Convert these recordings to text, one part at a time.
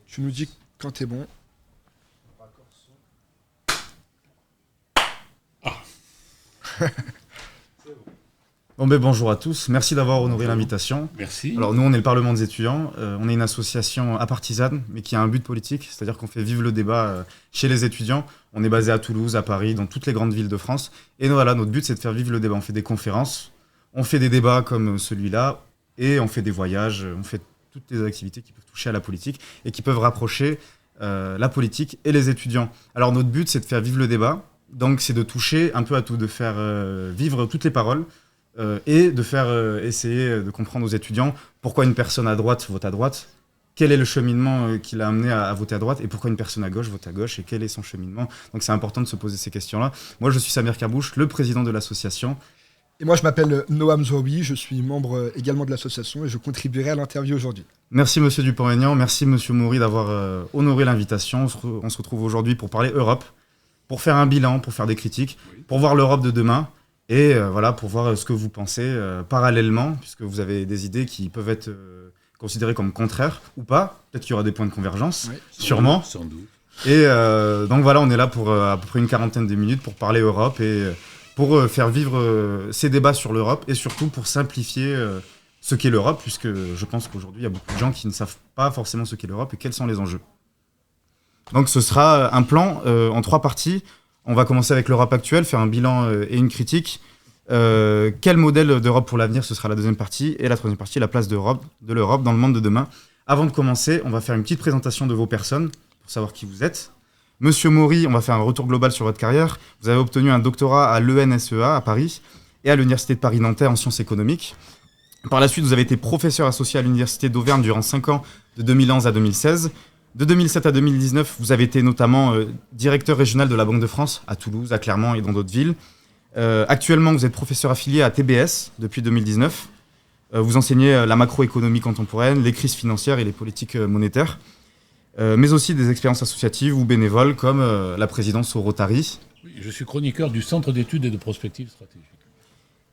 Tu nous dis quand t'es bon. Bonjour à tous, merci d'avoir honoré l'invitation. Merci. Alors nous on est le Parlement des étudiants, on est une association apartisane mais qui a un but politique, c'est-à-dire qu'on fait vivre le débat chez les étudiants. On est basé à Toulouse, à Paris, dans toutes les grandes villes de France. Et voilà, notre but c'est de faire vivre le débat. On fait des conférences, on fait des débats comme celui-là et on fait des voyages, on fait toutes les activités qui peuvent toucher à la politique et qui peuvent rapprocher la politique et les étudiants. Alors notre but c'est de faire vivre le débat, donc c'est de toucher un peu à tout, de faire vivre toutes les paroles. Et de faire essayer de comprendre aux étudiants pourquoi une personne à droite vote à droite, quel est le cheminement qui l'a amené à voter à droite, et pourquoi une personne à gauche vote à gauche, et quel est son cheminement. Donc c'est important de se poser ces questions-là. Moi je suis Samir Kabouche, le président de l'association. Et moi je m'appelle Noam Zouaoui, je suis membre également de l'association et je contribuerai à l'interview aujourd'hui. Merci monsieur Dupont-Aignan, merci monsieur Maury d'avoir honoré l'invitation. On se retrouve aujourd'hui pour parler Europe, pour faire un bilan, pour faire des critiques, pour voir l'Europe de demain. Et voilà, pour voir ce que vous pensez parallèlement, puisque vous avez des idées qui peuvent être considérées comme contraires ou pas. Peut-être qu'il y aura des points de convergence, oui, sûrement. Sans doute. Et donc voilà, on est là pour à peu près une quarantaine de minutes pour parler Europe et pour faire vivre ces débats sur l'Europe et surtout pour simplifier ce qu'est l'Europe, puisque je pense qu'aujourd'hui, il y a beaucoup de gens qui ne savent pas forcément ce qu'est l'Europe et quels sont les enjeux. Donc ce sera un plan en 3 parties. On va commencer avec l'Europe actuelle, faire un bilan et une critique. Quel modèle d'Europe pour l'avenir, ce sera la deuxième partie. Et la troisième partie, la place de l'Europe dans le monde de demain. Avant de commencer, on va faire une petite présentation de vos personnes, pour savoir qui vous êtes. Monsieur Maury, on va faire un retour global sur votre carrière. Vous avez obtenu un doctorat à l'ENSEA à Paris et à l'Université de Paris-Nanterre en sciences économiques. Par la suite, vous avez été professeur associé à l'Université d'Auvergne durant 5 ans, de 2011 à 2016. De 2007 à 2019, vous avez été notamment directeur régional de la Banque de France à Toulouse, à Clermont et dans d'autres villes. Actuellement, vous êtes professeur affilié à TBS depuis 2019. Vous enseignez la macroéconomie contemporaine, les crises financières et les politiques monétaires, mais aussi des expériences associatives ou bénévoles comme la présidence au Rotary. Oui, je suis chroniqueur du Centre d'études et de prospectives stratégiques.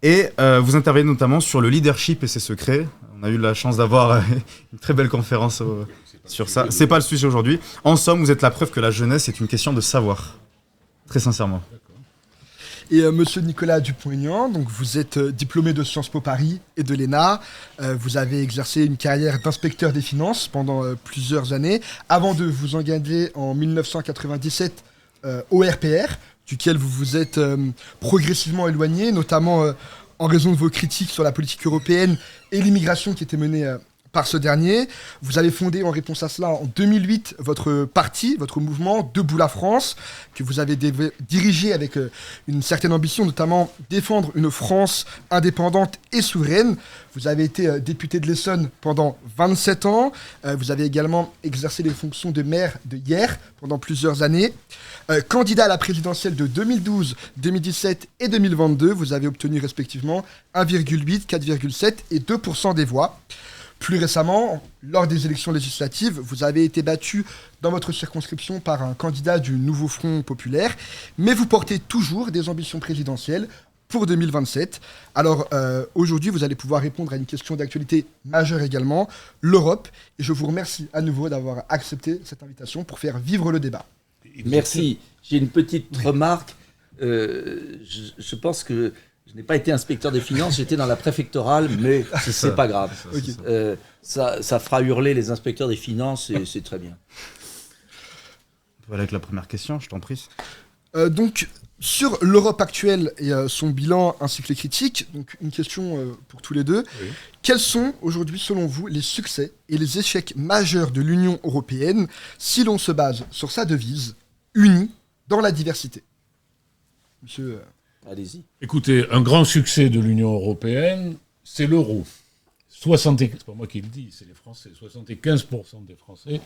Et vous intervenez notamment sur le leadership et ses secrets. On a eu la chance d'avoir une très belle conférence sur ça. C'est pas le sujet aujourd'hui. En somme, vous êtes la preuve que la jeunesse est une question de savoir. Très sincèrement. Et monsieur Nicolas Dupont-Aignan, donc vous êtes diplômé de Sciences Po Paris et de l'ENA. Vous avez exercé une carrière d'inspecteur des finances pendant plusieurs années, avant de vous engager en 1997 au RPR, duquel vous vous êtes progressivement éloigné, notamment en raison de vos critiques sur la politique européenne et l'immigration qui était menée par ce dernier. Vous avez fondé en réponse à cela en 2008 votre parti, votre mouvement Debout la France, que vous avez dirigé avec une certaine ambition, notamment défendre une France indépendante et souveraine. Vous avez été député de l'Essonne pendant 27 ans. Vous avez également exercé les fonctions de maire de Hyères pendant plusieurs années. Candidat à la présidentielle de 2012, 2017 et 2022, vous avez obtenu respectivement 1,8, 4,7 et 2% des voix. Plus récemment, lors des élections législatives, vous avez été battu dans votre circonscription par un candidat du Nouveau Front Populaire, mais vous portez toujours des ambitions présidentielles pour 2027. Alors aujourd'hui, vous allez pouvoir répondre à une question d'actualité majeure également, l'Europe, et je vous remercie à nouveau d'avoir accepté cette invitation pour faire vivre le débat. Merci. J'ai une petite remarque. Je pense que je n'ai pas été inspecteur des finances, j'étais dans la préfectorale, mais c'est pas grave. Ça fera hurler les inspecteurs des finances et c'est très bien. On peut aller avec la première question, je t'en prie. Donc, sur l'Europe actuelle et son bilan ainsi que les critiques, donc une question pour tous les deux. Oui. Quels sont aujourd'hui, selon vous, les succès et les échecs majeurs de l'Union européenne si l'on se base sur sa devise « Unis dans la diversité » ? Monsieur... Allez-y. Écoutez, un grand succès de l'Union européenne, c'est l'euro. C'est pas moi qui le dis, c'est les Français. 75% des Français,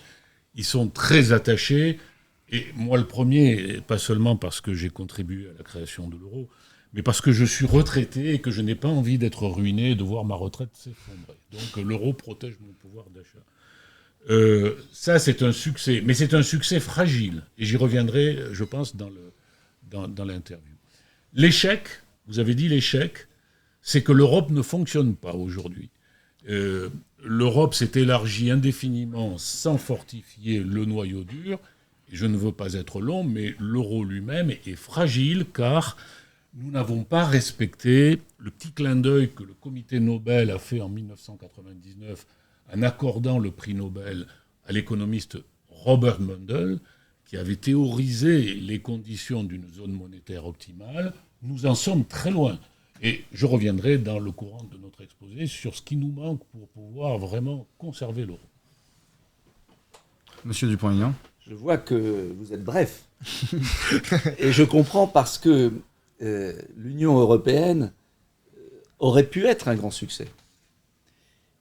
ils sont très attachés. Et moi, le premier, pas seulement parce que j'ai contribué à la création de l'euro, mais parce que je suis retraité et que je n'ai pas envie d'être ruiné et de voir ma retraite s'effondrer. Donc l'euro protège mon pouvoir d'achat. Ça, c'est un succès. Mais c'est un succès fragile. Et j'y reviendrai, je pense, dans l'interview. L'échec, vous avez dit l'échec, c'est que l'Europe ne fonctionne pas aujourd'hui. l'Europe s'est élargie indéfiniment sans fortifier le noyau dur. Et je ne veux pas être long, mais l'euro lui-même est fragile car nous n'avons pas respecté le petit clin d'œil que le comité Nobel a fait en 1999 en accordant le prix Nobel à l'économiste Robert Mundell, qui avait théorisé les conditions d'une zone monétaire optimale. Nous en sommes très loin. Et je reviendrai dans le courant de notre exposé sur ce qui nous manque pour pouvoir vraiment conserver l'euro. Monsieur Dupont-Aignan. Je vois que vous êtes bref. Et je comprends parce que l'Union européenne aurait pu être un grand succès.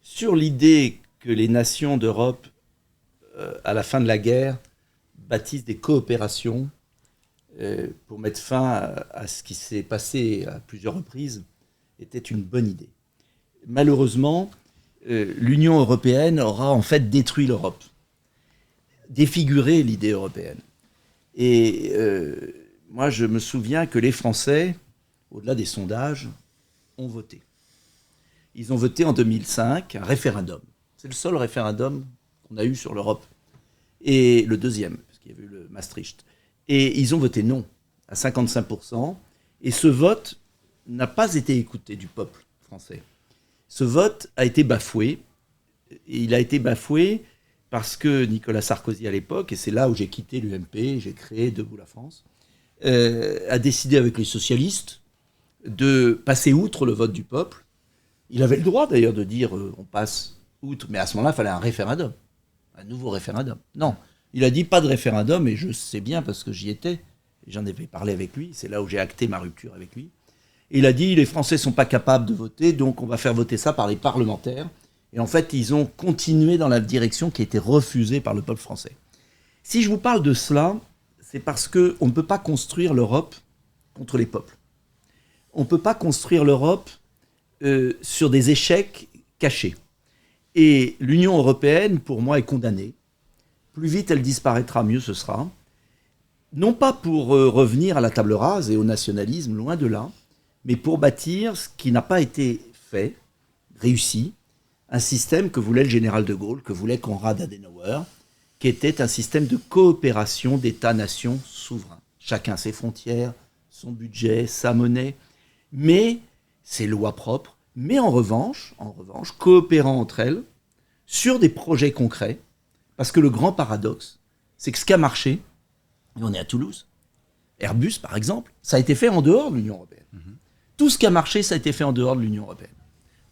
Sur l'idée que les nations d'Europe, à la fin de la guerre, bâtissent des coopérations pour mettre fin à ce qui s'est passé à plusieurs reprises, était une bonne idée. Malheureusement, l'Union européenne aura en fait détruit l'Europe, défiguré l'idée européenne. Et moi, je me souviens que les Français, au-delà des sondages, ont voté. Ils ont voté en 2005 un référendum. C'est le seul référendum qu'on a eu sur l'Europe. Et le deuxième, parce qu'il y avait eu le Maastricht. Et ils ont voté non, à 55%. Et ce vote n'a pas été écouté du peuple français. Ce vote a été bafoué. Et il a été bafoué parce que Nicolas Sarkozy, à l'époque, et c'est là où j'ai quitté l'UMP, j'ai créé Debout la France, a décidé avec les socialistes de passer outre le vote du peuple. Il avait le droit d'ailleurs de dire on passe outre, mais à ce moment-là, il fallait un référendum, un nouveau référendum. Non, il a dit pas de référendum, et je sais bien parce que j'y étais, et j'en avais parlé avec lui, c'est là où j'ai acté ma rupture avec lui. Et il a dit les Français ne sont pas capables de voter, donc on va faire voter ça par les parlementaires. Et en fait, ils ont continué dans la direction qui a été refusée par le peuple français. Si je vous parle de cela, c'est parce qu'on ne peut pas construire l'Europe contre les peuples. On ne peut pas construire l'Europe sur des échecs cachés. Et l'Union européenne, pour moi, est condamnée. Plus vite elle disparaîtra, mieux ce sera. Non pas pour revenir à la table rase et au nationalisme, loin de là, mais pour bâtir ce qui n'a pas été fait, réussi, un système que voulait le général de Gaulle, que voulait Konrad Adenauer, qui était un système de coopération d'États-nations souverains. Chacun ses frontières, son budget, sa monnaie, mais ses lois propres, mais en revanche, coopérant entre elles sur des projets concrets, parce que le grand paradoxe, c'est que ce qui a marché, et on est à Toulouse, Airbus par exemple, ça a été fait en dehors de l'Union européenne. Tout ce qui a marché, ça a été fait en dehors de l'Union européenne.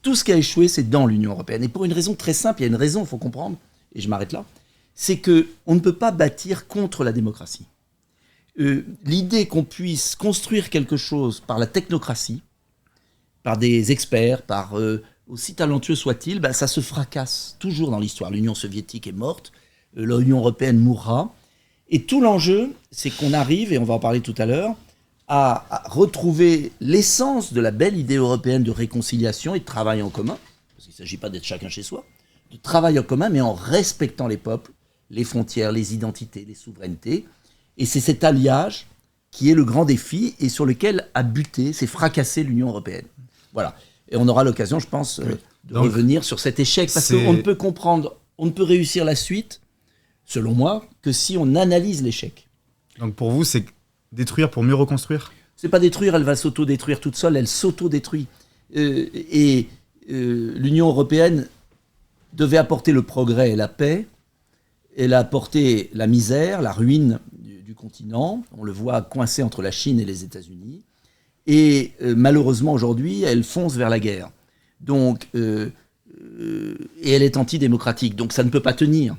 Tout ce qui a échoué, c'est dans l'Union européenne. Et pour une raison très simple, il y a une raison, il faut comprendre, et je m'arrête là, c'est qu'on ne peut pas bâtir contre la démocratie. L'idée qu'on puisse construire quelque chose par la technocratie, par des experts, par aussi talentueux soit-il, ben ça se fracasse toujours dans l'histoire. L'Union soviétique est morte, l'Union européenne mourra. Et tout l'enjeu, c'est qu'on arrive, et on va en parler tout à l'heure, à retrouver l'essence de la belle idée européenne de réconciliation et de travail en commun, parce qu'il ne s'agit pas d'être chacun chez soi, de travail en commun, mais en respectant les peuples, les frontières, les identités, les souverainetés. Et c'est cet alliage qui est le grand défi et sur lequel a buté, s'est fracassé l'Union européenne. Voilà. Et on aura l'occasion, je pense, de revenir sur cet échec, parce qu'on ne peut comprendre, on ne peut réussir la suite, selon moi, que si on analyse l'échec. Donc pour vous, c'est détruire pour mieux reconstruire ? C'est pas détruire, elle va s'auto-détruire toute seule, elle s'auto-détruit. L'Union européenne devait apporter le progrès et la paix. Elle a apporté la misère, la ruine du continent. On le voit coincé entre la Chine et les États-Unis. Et malheureusement, aujourd'hui, elle fonce vers la guerre. Donc, et elle est antidémocratique. Donc ça ne peut pas tenir.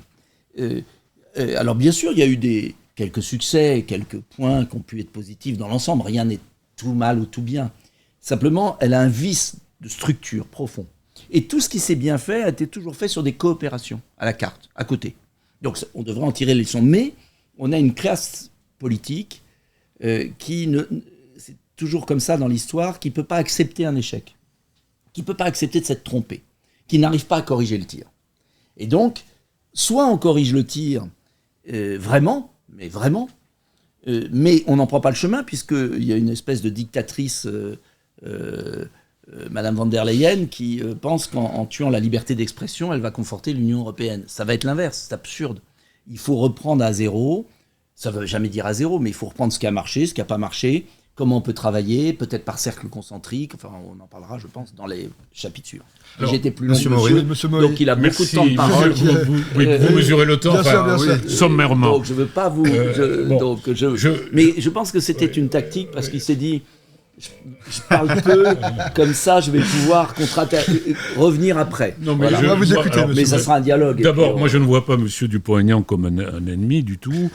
Alors bien sûr, il y a eu quelques succès, quelques points qui ont pu être positifs dans l'ensemble. Rien n'est tout mal ou tout bien. Simplement, elle a un vice de structure profond. Et tout ce qui s'est bien fait a été toujours fait sur des coopérations, à la carte, à côté. Donc on devrait en tirer les leçons. Mais on a une classe politique c'est toujours comme ça dans l'histoire, qui ne peut pas accepter un échec, qui ne peut pas accepter de s'être trompé, qui n'arrive pas à corriger le tir. Et donc, soit on corrige le tir vraiment, mais on n'en prend pas le chemin, puisqu'il y a une espèce de dictatrice Madame von der Leyen qui pense qu'en tuant la liberté d'expression, elle va conforter l'Union européenne. Ça va être l'inverse, c'est absurde. Il faut reprendre à zéro, ça ne veut jamais dire à zéro, mais il faut reprendre ce qui a marché, ce qui n'a pas marché, comment on peut travailler, peut-être par cercle concentrique, enfin on en parlera je pense dans les chapitres suivants. J'étais plus long que monsieur, donc il a beaucoup de temps de parole. Vous mesurez le temps, bien sûr. Sommairement. Donc je ne veux pas vous... Mais je pense que c'était une tactique parce qu'il s'est dit... Je parle peu, comme ça je vais pouvoir revenir après. Non, mais mais ça sera un dialogue. D'abord, moi je ne vois pas M. Dupont-Aignan comme un ennemi du tout.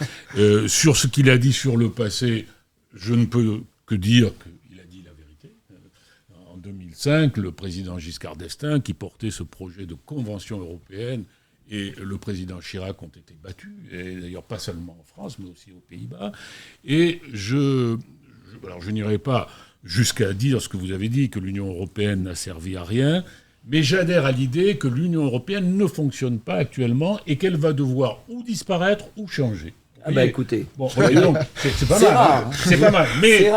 Sur ce qu'il a dit sur le passé, je ne peux que dire qu'il a dit la vérité. En 2005, le président Giscard d'Estaing, qui portait ce projet de convention européenne, et le président Chirac ont été battus, et d'ailleurs pas seulement en France, mais aussi aux Pays-Bas. Et alors je n'irai pas jusqu'à dire ce que vous avez dit, que l'Union européenne n'a servi à rien, mais j'adhère à l'idée que l'Union européenne ne fonctionne pas actuellement et qu'elle va devoir ou disparaître ou changer. Ah bah écoutez, bon, donc, c'est pas mal. Rare, hein. C'est pas mal. Mais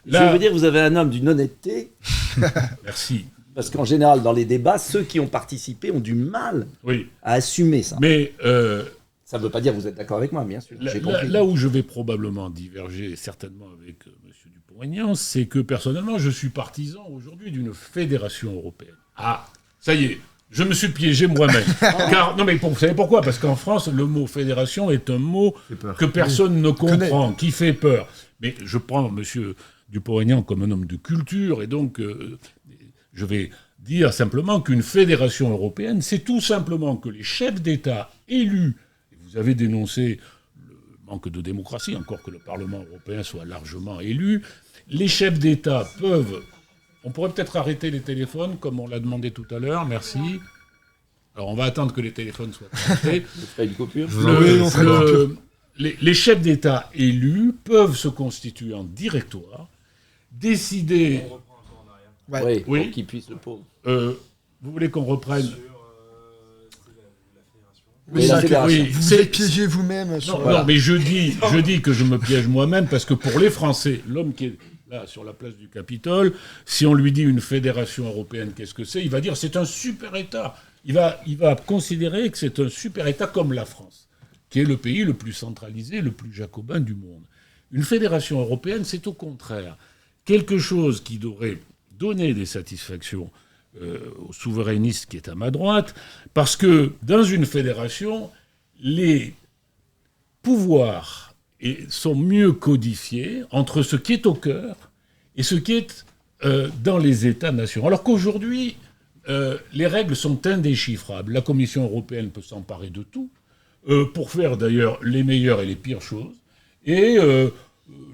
là, je veux dire, vous avez un homme d'une honnêteté. Merci. Parce qu'en général, dans les débats, ceux qui ont participé ont du mal à assumer ça. Mais ça ne veut pas dire que vous êtes d'accord avec moi, bien sûr. Là où je vais probablement diverger, certainement avec M. Dupont-Aignan, c'est que personnellement, je suis partisan aujourd'hui d'une fédération européenne. Ah, ça y est, je me suis piégé moi-même. Non mais vous savez pourquoi ? Parce qu'en France, le mot fédération est un mot que personne ne comprend, qui fait peur. Mais je prends M. Dupont-Aignan comme un homme de culture, et donc je vais dire simplement qu'une fédération européenne, c'est tout simplement que les chefs d'État élus. Vous avez dénoncé le manque de démocratie, encore que le Parlement européen soit largement élu. Les chefs d'État peuvent... On pourrait peut-être arrêter les téléphones, comme on l'a demandé tout à l'heure. Merci. Alors, on va attendre que les téléphones soient arrêtés. Vous ferez une coupure ? Les chefs d'État élus peuvent se constituer en directoire, décider... Oui, pour qu'ils puissent le pauvre. Vous voulez qu'on reprenne... Vous vous êtes piégé vous-même. Non, mais je dis que je me piège moi-même parce que pour les Français, l'homme qui est là sur la place du Capitole, si on lui dit une fédération européenne, qu'est-ce que c'est ? Il va dire c'est un super État. Il va considérer que c'est un super État comme la France, qui est le pays le plus centralisé, le plus jacobin du monde. Une fédération européenne, c'est au contraire quelque chose qui devrait donner des satisfactions au souverainiste qui est à ma droite, parce que dans une fédération, les pouvoirs sont mieux codifiés entre ce qui est au cœur et ce qui est dans les États-nations. Alors qu'aujourd'hui, les règles sont indéchiffrables. La Commission européenne peut s'emparer de tout, pour faire d'ailleurs les meilleures et les pires choses, et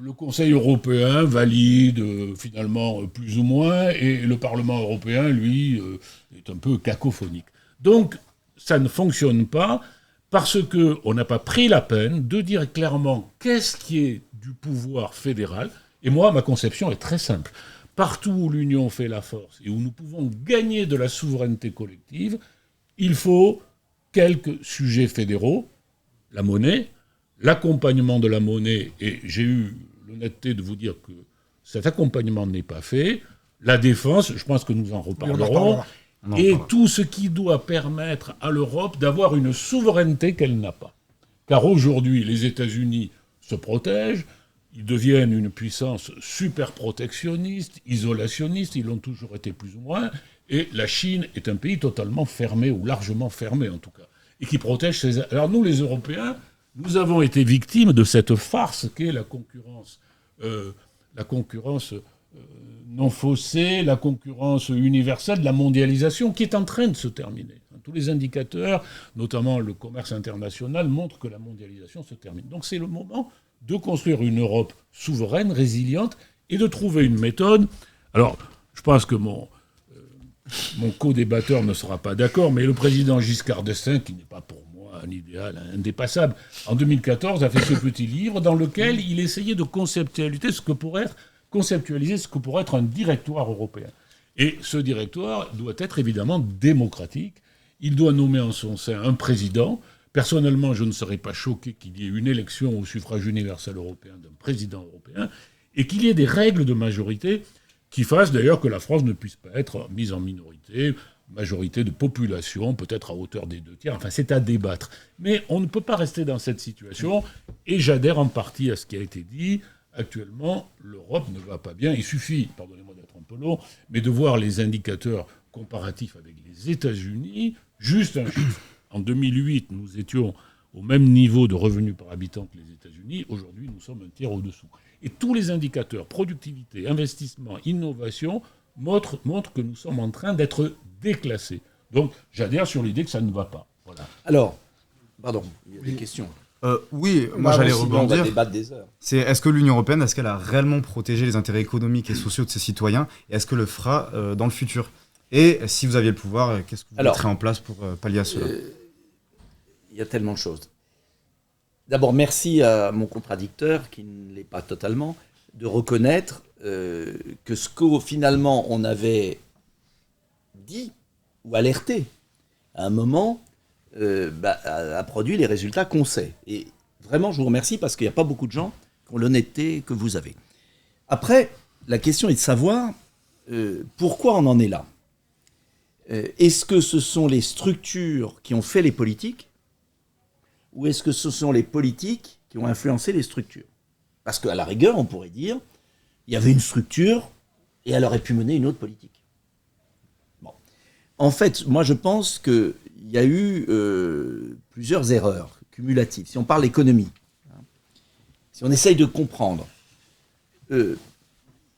le Conseil européen valide finalement plus ou moins, et le Parlement européen, lui, est un peu cacophonique. Donc, ça ne fonctionne pas parce qu'on n'a pas pris la peine de dire clairement qu'est-ce qui est du pouvoir fédéral. Et moi, ma conception est très simple. Partout où l'Union fait la force et où nous pouvons gagner de la souveraineté collective, il faut quelques sujets fédéraux, la monnaie, l'accompagnement de la monnaie, et j'ai eu l'honnêteté de vous dire que cet accompagnement n'est pas fait, la défense, je pense que nous en reparlerons, et tout ce qui doit permettre à l'Europe d'avoir une souveraineté qu'elle n'a pas. Car aujourd'hui, les États-Unis se protègent, ils deviennent une puissance super protectionniste, isolationniste, ils l'ont toujours été plus ou moins, et la Chine est un pays totalement fermé, ou largement fermé en tout cas, et qui protège ses... Alors nous, les Européens, nous avons été victimes de cette farce qu'est la concurrence non faussée, la concurrence universelle, la mondialisation, qui est en train de se terminer. Tous les indicateurs, notamment le commerce international, montrent que la mondialisation se termine. Donc c'est le moment de construire une Europe souveraine, résiliente, et de trouver une méthode. Alors, je pense que mon co-débatteur ne sera pas d'accord, mais le président Giscard d'Estaing, qui n'est pas pour moi un idéal indépassable, en 2014 a fait ce petit livre dans lequel il essayait de conceptualiser ce que pourrait être un directoire européen. Et ce directoire doit être évidemment démocratique. Il doit nommer en son sein un président. Personnellement, je ne serais pas choqué qu'il y ait une élection au suffrage universel européen d'un président européen et qu'il y ait des règles de majorité qui fasse d'ailleurs que la France ne puisse pas être mise en minorité, majorité de population, peut-être à hauteur des 2/3, enfin c'est à débattre. Mais on ne peut pas rester dans cette situation, et j'adhère en partie à ce qui a été dit. Actuellement, l'Europe ne va pas bien. Il suffit, pardonnez-moi d'être un peu long, mais de voir les indicateurs comparatifs avec les États-Unis. Juste un chiffre. En 2008, nous étions au même niveau de revenus par habitant que les États-Unis. Aujourd'hui, nous sommes un tiers au-dessous. Et tous les indicateurs, productivité, investissement, innovation, montrent que nous sommes en train d'être déclassés. Donc, j'adhère sur l'idée que ça ne va pas. Voilà. Alors, pardon, il y a des questions. Oui, moi j'allais rebondir. On va débattre des heures. Est-ce que l'Union européenne, est-ce qu'elle a réellement protégé les intérêts économiques et sociaux de ses citoyens, et est-ce que le fera dans le futur? Et si vous aviez le pouvoir, qu'est-ce que vous mettrez en place pour pallier à cela? Il y a tellement de choses. D'abord, merci à mon contradicteur, qui ne l'est pas totalement, de reconnaître que ce que finalement on avait dit ou alerté à un moment a produit les résultats qu'on sait. Et vraiment, je vous remercie parce qu'il n'y a pas beaucoup de gens qui ont l'honnêteté que vous avez. Après, la question est de savoir pourquoi on en est là. Est-ce que ce sont les structures qui ont fait les politiques, ou est-ce que ce sont les politiques qui ont influencé les structures? Parce qu'à la rigueur, on pourrait dire, il y avait une structure et elle aurait pu mener une autre politique. Bon. En fait, moi je pense qu'il y a eu plusieurs erreurs cumulatives. Si on parle économie, si on essaye de comprendre,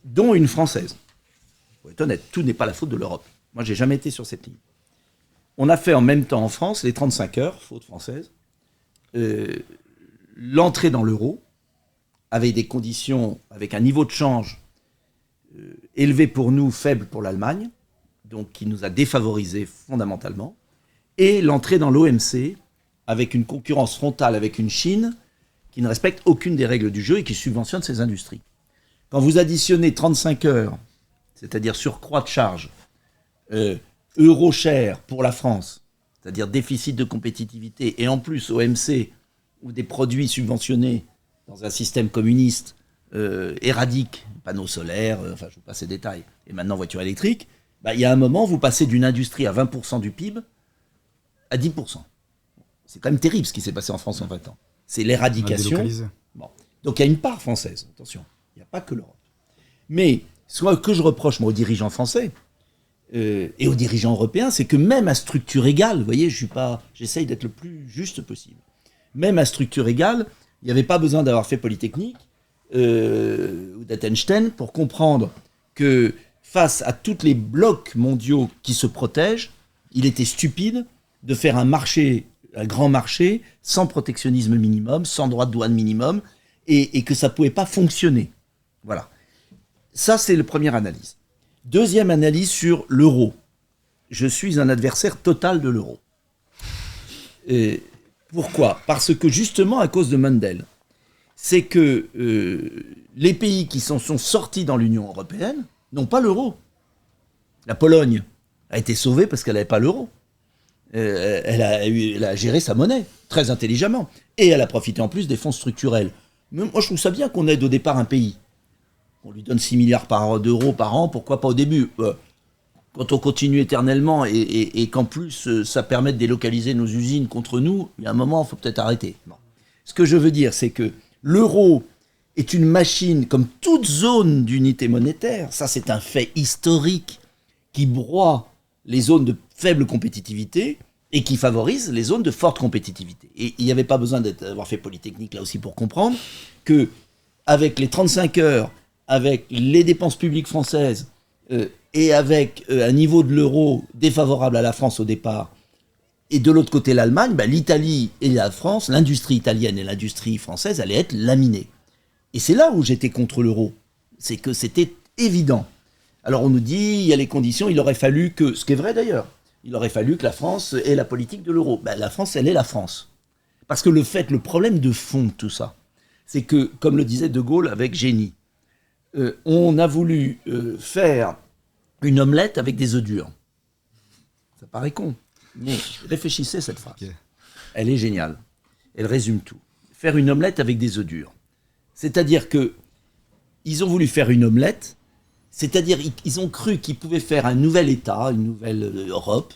dont une Française, pour être honnête, tout n'est pas la faute de l'Europe. Moi, j'ai jamais été sur cette ligne. On a fait en même temps en France les 35 heures, faute française, l'entrée dans l'euro, avec des conditions, avec un niveau de change élevé pour nous, faible pour l'Allemagne, donc qui nous a défavorisés fondamentalement, et l'entrée dans l'OMC, avec une concurrence frontale avec une Chine qui ne respecte aucune des règles du jeu et qui subventionne ses industries. Quand vous additionnez 35 heures, c'est-à-dire surcroît de charge, euro cher pour la France, c'est-à-dire déficit de compétitivité, et en plus OMC, où des produits subventionnés dans un système communiste éradiquent, panneaux solaires, enfin je vous passe les détails, et maintenant voitures électriques, il y a un moment, vous passez d'une industrie à 20% du PIB à 10%. C'est quand même terrible ce qui s'est passé en France en 20 ans. C'est l'éradication. Bon. Donc il y a une part française, attention, il n'y a pas que l'Europe. Mais ce que je reproche moi aux dirigeants français, et aux dirigeants européens, c'est que même à structure égale, vous voyez, j'essaye d'être le plus juste possible, même à structure égale, il n'y avait pas besoin d'avoir fait Polytechnique ou d'Einstein pour comprendre que face à tous les blocs mondiaux qui se protègent, il était stupide de faire un grand marché, sans protectionnisme minimum, sans droit de douane minimum, et que ça ne pouvait pas fonctionner. Voilà. Ça, c'est la première analyse. Deuxième analyse sur l'euro. Je suis un adversaire total de l'euro. Pourquoi? Parce que justement à cause de Mundell. C'est que les pays qui sont sortis dans l'Union européenne n'ont pas l'euro. La Pologne a été sauvée parce qu'elle n'avait pas l'euro. Elle a géré sa monnaie très intelligemment. Et elle a profité en plus des fonds structurels. Mais moi je trouve ça bien qu'on aide au départ un pays. On lui donne 6 milliards d'euros par an, pourquoi pas au début? Quand on continue éternellement et qu'en plus ça permet de délocaliser nos usines contre nous, il y a un moment, il faut peut-être arrêter. Bon. Ce que je veux dire, c'est que l'euro est une machine comme toute zone d'unité monétaire, ça c'est un fait historique, qui broie les zones de faible compétitivité et qui favorise les zones de forte compétitivité. Et il n'y avait pas besoin d'avoir fait Polytechnique là aussi pour comprendre que avec les 35 heures, avec les dépenses publiques françaises et avec un niveau de l'euro défavorable à la France au départ, et de l'autre côté l'Allemagne, l'Italie et la France, l'industrie italienne et l'industrie française allaient être laminées. Et c'est là où j'étais contre l'euro. C'est que c'était évident. Alors on nous dit, il y a les conditions, il aurait fallu que, ce qui est vrai d'ailleurs, il aurait fallu que la France ait la politique de l'euro. La France, elle est la France. Parce que le problème de fond de tout ça, c'est que, comme le disait De Gaulle avec génie, on a voulu faire une omelette avec des œufs durs. Ça paraît con, mais réfléchissez cette phrase. Okay. Elle est géniale. Elle résume tout. Faire une omelette avec des œufs durs. C'est-à-dire que ils ont voulu faire une omelette C'est-à-dire, ils ont cru qu'ils pouvaient faire un nouvel État, une nouvelle Europe,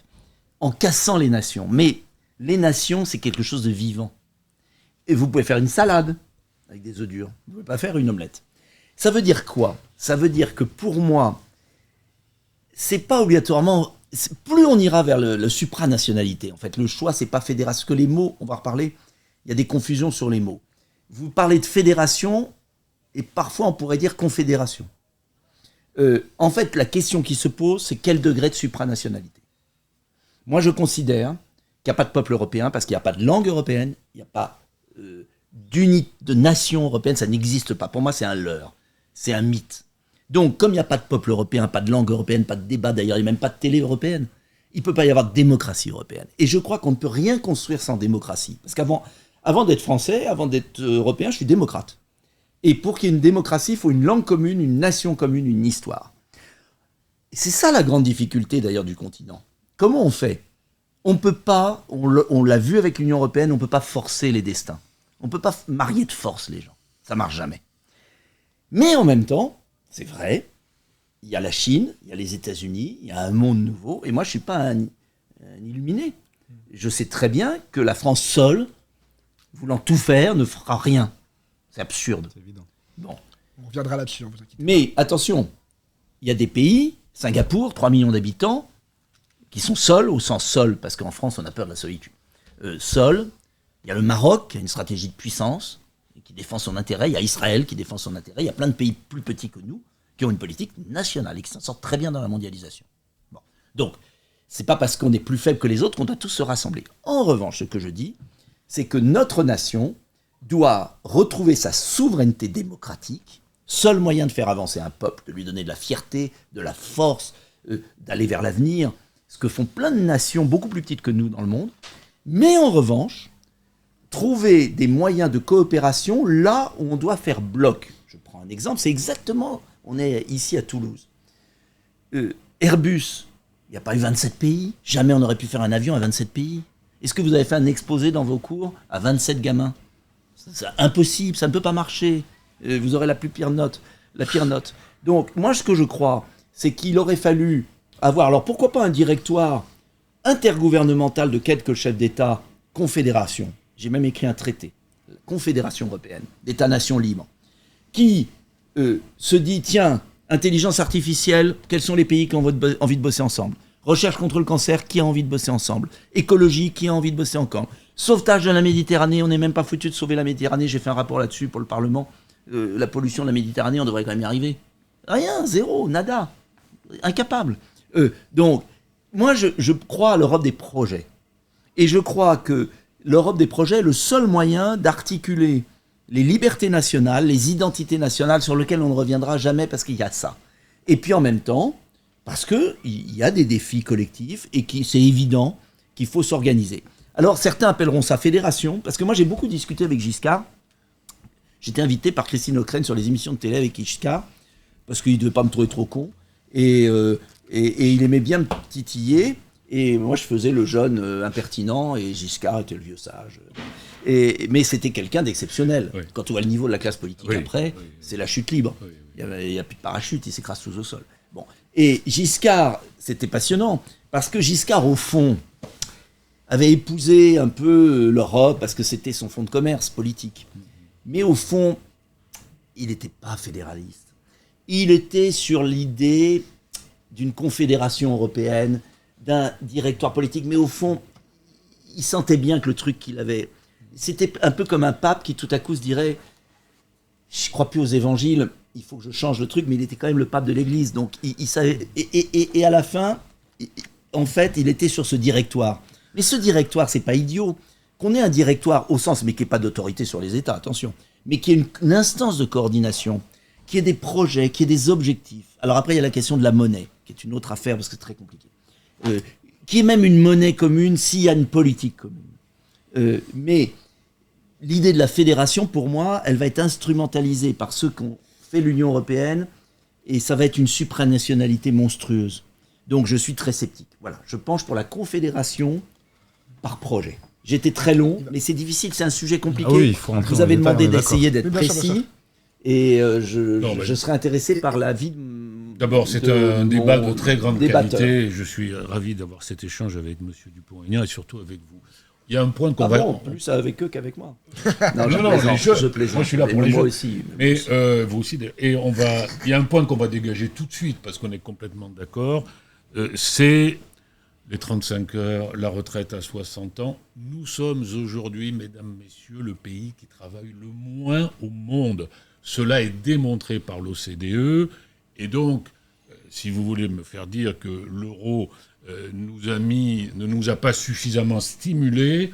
en cassant les nations. Mais les nations, c'est quelque chose de vivant. Et vous pouvez faire une salade avec des œufs durs. Vous ne pouvez pas faire une omelette. Ça veut dire quoi? Ça veut dire que pour moi, c'est pas obligatoirement... Plus on ira vers le supranationalité, en fait, le choix, c'est pas fédération. Parce que les mots, on va reparler, il y a des confusions sur les mots. Vous parlez de fédération, et parfois on pourrait dire confédération. En fait, la question qui se pose, c'est quel degré de supranationalité. Moi, je considère qu'il n'y a pas de peuple européen parce qu'il n'y a pas de langue européenne, il n'y a pas de nation européenne, ça n'existe pas. Pour moi, c'est un leurre, c'est un mythe. Donc, comme il n'y a pas de peuple européen, pas de langue européenne, pas de débat, d'ailleurs, il n'y a même pas de télé européenne, il ne peut pas y avoir de démocratie européenne. Et je crois qu'on ne peut rien construire sans démocratie. Parce qu'avant d'être français, avant d'être européen, je suis démocrate. Et pour qu'il y ait une démocratie, il faut une langue commune, une nation commune, une histoire. Et c'est ça la grande difficulté d'ailleurs du continent. Comment on fait? On ne peut pas, on l'a vu avec l'Union européenne, on ne peut pas forcer les destins. On ne peut pas marier de force les gens. Ça ne marche jamais. Mais en même temps, c'est vrai, il y a la Chine, il y a les États-Unis, il y a un monde nouveau. Et moi, je ne suis pas un illuminé. Je sais très bien que la France seule, voulant tout faire, ne fera rien. C'est absurde. C'est évident. Bon. On reviendra là-dessus, vous inquiétez. Mais attention, il y a des pays, Singapour, 3 millions d'habitants, qui sont seuls, au sens seul, parce qu'en France, on a peur de la solitude. Seuls. Il y a le Maroc, qui a une stratégie de puissance, qui défend son intérêt. Il y a Israël, qui défend son intérêt. Il y a plein de pays plus petits que nous, qui ont une politique nationale et qui s'en sortent très bien dans la mondialisation. Bon. Donc, c'est pas parce qu'on est plus faible que les autres qu'on doit tous se rassembler. En revanche, ce que je dis, c'est que notre nation doit retrouver sa souveraineté démocratique, seul moyen de faire avancer un peuple, de lui donner de la fierté, de la force, d'aller vers l'avenir, ce que font plein de nations beaucoup plus petites que nous dans le monde, mais en revanche, trouver des moyens de coopération là où on doit faire bloc. Je prends un exemple, c'est exactement, on est ici à Toulouse. Airbus, il n'y a pas eu 27 pays, jamais on n'aurait pu faire un avion à 27 pays. Est-ce que vous avez fait un exposé dans vos cours à 27 gamins? C'est impossible, ça ne peut pas marcher. Vous aurez la pire note. Donc, moi, ce que je crois, c'est qu'il aurait fallu avoir, alors pourquoi pas un directoire intergouvernemental de quelques chefs d'État, confédération. J'ai même écrit un traité, la Confédération européenne, d'États-nations libres, qui se dit, tiens, intelligence artificielle, quels sont les pays qui ont envie de bosser ensemble? Recherche contre le cancer, qui a envie de bosser ensemble? Écologie, qui a envie de bosser ensemble? Sauvetage de la Méditerranée, on n'est même pas foutu de sauver la Méditerranée. J'ai fait un rapport là-dessus pour le Parlement. La pollution de la Méditerranée, on devrait quand même y arriver. Rien, zéro, nada. Incapable. Donc, moi, je crois à l'Europe des projets. Et je crois que l'Europe des projets est le seul moyen d'articuler les libertés nationales, les identités nationales sur lesquelles on ne reviendra jamais parce qu'il y a ça. Et puis en même temps, parce qu'il y a des défis collectifs et c'est évident qu'il faut s'organiser. Alors certains appelleront ça fédération, parce que moi j'ai beaucoup discuté avec Giscard. J'étais invité par Christine Ockrent sur les émissions de télé avec Giscard, parce qu'il ne devait pas me trouver trop con. Et il aimait bien me titiller. Et moi, je faisais le jeune impertinent, et Giscard était le vieux sage. Mais c'était quelqu'un d'exceptionnel. Oui. Quand on voit le niveau de la classe politique après, c'est la chute libre. Oui. Il n'y a plus de parachute, il s'écrase tous au sol. Bon. Et Giscard, c'était passionnant, parce que Giscard, au fond, avait épousé un peu l'Europe, parce que c'était son fonds de commerce politique. Mais au fond, il n'était pas fédéraliste. Il était sur l'idée d'une confédération européenne, d'un directoire politique, mais au fond, il sentait bien que le truc qu'il avait... C'était un peu comme un pape qui tout à coup se dirait « Je ne crois plus aux évangiles, il faut que je change le truc », mais il était quand même le pape de l'Église, donc il savait... Et à la fin, en fait, il était sur ce directoire. Mais ce directoire, c'est pas idiot. Qu'on ait un directoire au sens, mais qui n'ait pas d'autorité sur les États, attention, mais qui ait une instance de coordination, qui ait des projets, qui ait des objectifs. Alors après, il y a la question de la monnaie, qui est une autre affaire, parce que c'est très compliqué. Qui est même une monnaie commune s'il y a une politique commune. Mais l'idée de la fédération, pour moi, elle va être instrumentalisée par ceux qui ont fait l'Union européenne, et ça va être une supranationalité monstrueuse. Donc je suis très sceptique. Voilà, je penche pour la confédération par projet. J'étais très long, mais c'est difficile, c'est un sujet compliqué. Ah oui, il faut vous avez demandé d'essayer d'être précis, et je serais intéressé par l'avis D'abord, c'est un débat de très grande débatteur. qualité. Je suis ravi d'avoir cet échange avec M. Dupont-Aignan et surtout avec vous. Il y a un point qu'on Ah va... bon, plus avec eux qu'avec moi. Non, je plaisante. moi je suis là pour les moi jeux. aussi. Mais vous aussi. Et il y a un point qu'on va dégager tout de suite parce qu'on est complètement d'accord. C'est les 35 heures, la retraite à 60 ans. Nous sommes aujourd'hui, mesdames, messieurs, le pays qui travaille le moins au monde. Cela est démontré par l'OCDE. Et donc, si vous voulez me faire dire que l'euro ne nous a pas suffisamment stimulés,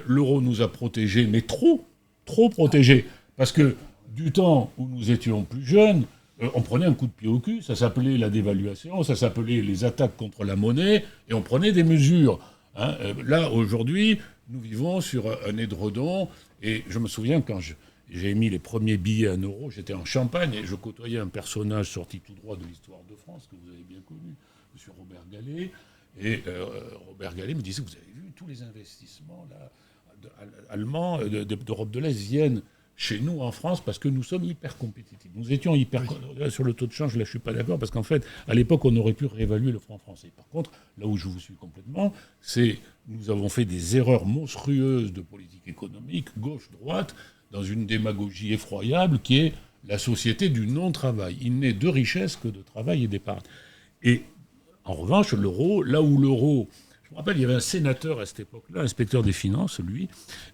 l'euro nous a protégés, mais trop protégés. Parce que du temps où nous étions plus jeunes, on prenait un coup de pied au cul, ça s'appelait la dévaluation, ça s'appelait les attaques contre la monnaie, et on prenait des mesures. Hein. Là, aujourd'hui, nous vivons sur un édredon, et je me souviens quand j'ai mis les premiers billets à 1 euro, j'étais en Champagne, et je côtoyais un personnage sorti tout droit de l'histoire de France, que vous avez bien connu, M. Robert Gallet, et Robert Gallet me disait, vous avez vu tous les investissements là, allemands d'Europe de l'Est viennent chez nous en France parce que nous sommes hyper compétitifs. Nous étions sur le taux de change, là je suis pas d'accord, parce qu'en fait, à l'époque, on aurait pu réévaluer le franc français. Par contre, là où je vous suis complètement, c'est nous avons fait des erreurs monstrueuses de politique économique, gauche-droite, dans une démagogie effroyable qui est la société du non-travail. Il n'est de richesse que de travail et d'épargne. Et en revanche, l'euro, là où l'euro... Je me rappelle, il y avait un sénateur à cette époque-là, inspecteur des finances, lui,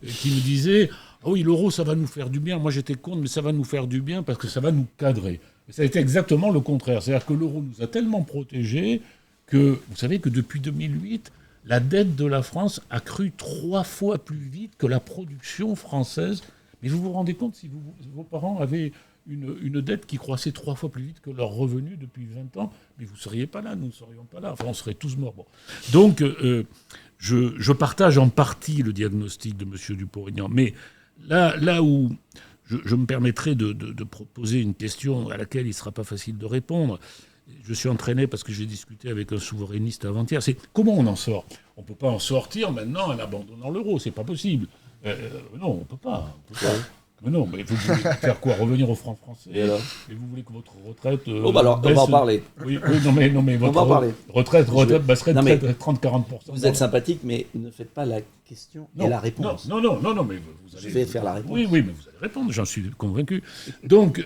qui me disait « Ah oui, l'euro, ça va nous faire du bien. Moi, j'étais contre, mais ça va nous faire du bien parce que ça va nous cadrer. » Et ça a été exactement le contraire. C'est-à-dire que l'euro nous a tellement protégés que, vous savez que depuis 2008, la dette de la France a cru 3 fois plus vite que la production française. Mais vous vous rendez compte si vos parents avaient une dette qui croissait 3 fois plus vite que leurs revenus depuis 20 ans, mais vous ne seriez pas là, nous ne serions pas là. Enfin, on serait tous morts. Bon. Donc, je partage en partie le diagnostic de M. Dupont-Aignan, mais là où je me permettrai de proposer une question à laquelle il ne sera pas facile de répondre, je suis entraîné parce que j'ai discuté avec un souverainiste avant-hier, c'est comment on en sort ? On ne peut pas en sortir maintenant en abandonnant l'euro, c'est pas possible. Non, on ne peut pas. Mais non, mais vous voulez faire quoi ? Revenir au franc français ? Et vous voulez que votre retraite alors, baisse... on va en parler. Oui, non, mais votre retraite baisserait de 30-40%. Vous êtes sympathique, mais ne faites pas la question et la réponse. Non, mais vous allez... Je vais faire la réponse. Oui, mais vous allez répondre, j'en suis convaincu. Donc,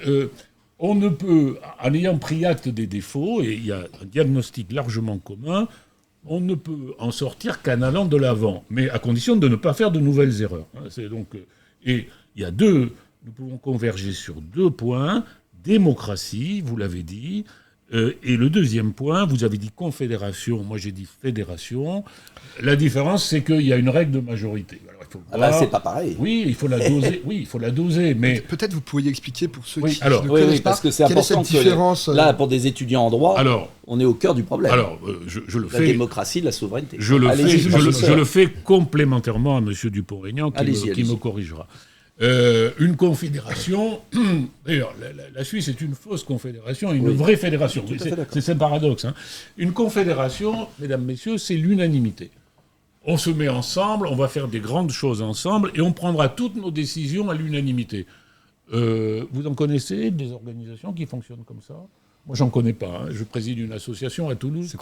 on ne peut, en ayant pris acte des défauts, et il y a un diagnostic largement commun, on ne peut en sortir qu'en allant de l'avant, mais à condition de ne pas faire de nouvelles erreurs. C'est donc... Et il y a nous pouvons converger sur 2 points, démocratie, vous l'avez dit, et le deuxième point, vous avez dit confédération, moi j'ai dit fédération. La différence, c'est qu'il y a une règle de majorité. Alors, il faut c'est pas pareil. Oui, il faut la doser. Mais peut-être vous pourriez expliquer pour ceux qui ne connaissent pas, parce que c'est important cette différence. Là, pour des étudiants en droit, on est au cœur du problème. Alors, je le fais. La démocratie, la souveraineté. Je le fais complémentairement à M. Dupont-Aignan qui me corrigera. Une confédération, d'ailleurs, la Suisse est une fausse confédération, une vraie fédération. C'est un paradoxe. Hein. Une confédération, mesdames, messieurs, c'est l'unanimité. On se met ensemble, on va faire des grandes choses ensemble, et on prendra toutes nos décisions à l'unanimité. Vous en connaissez des organisations qui fonctionnent comme ça ? Moi, j'en connais pas. Hein. Je préside une association à Toulouse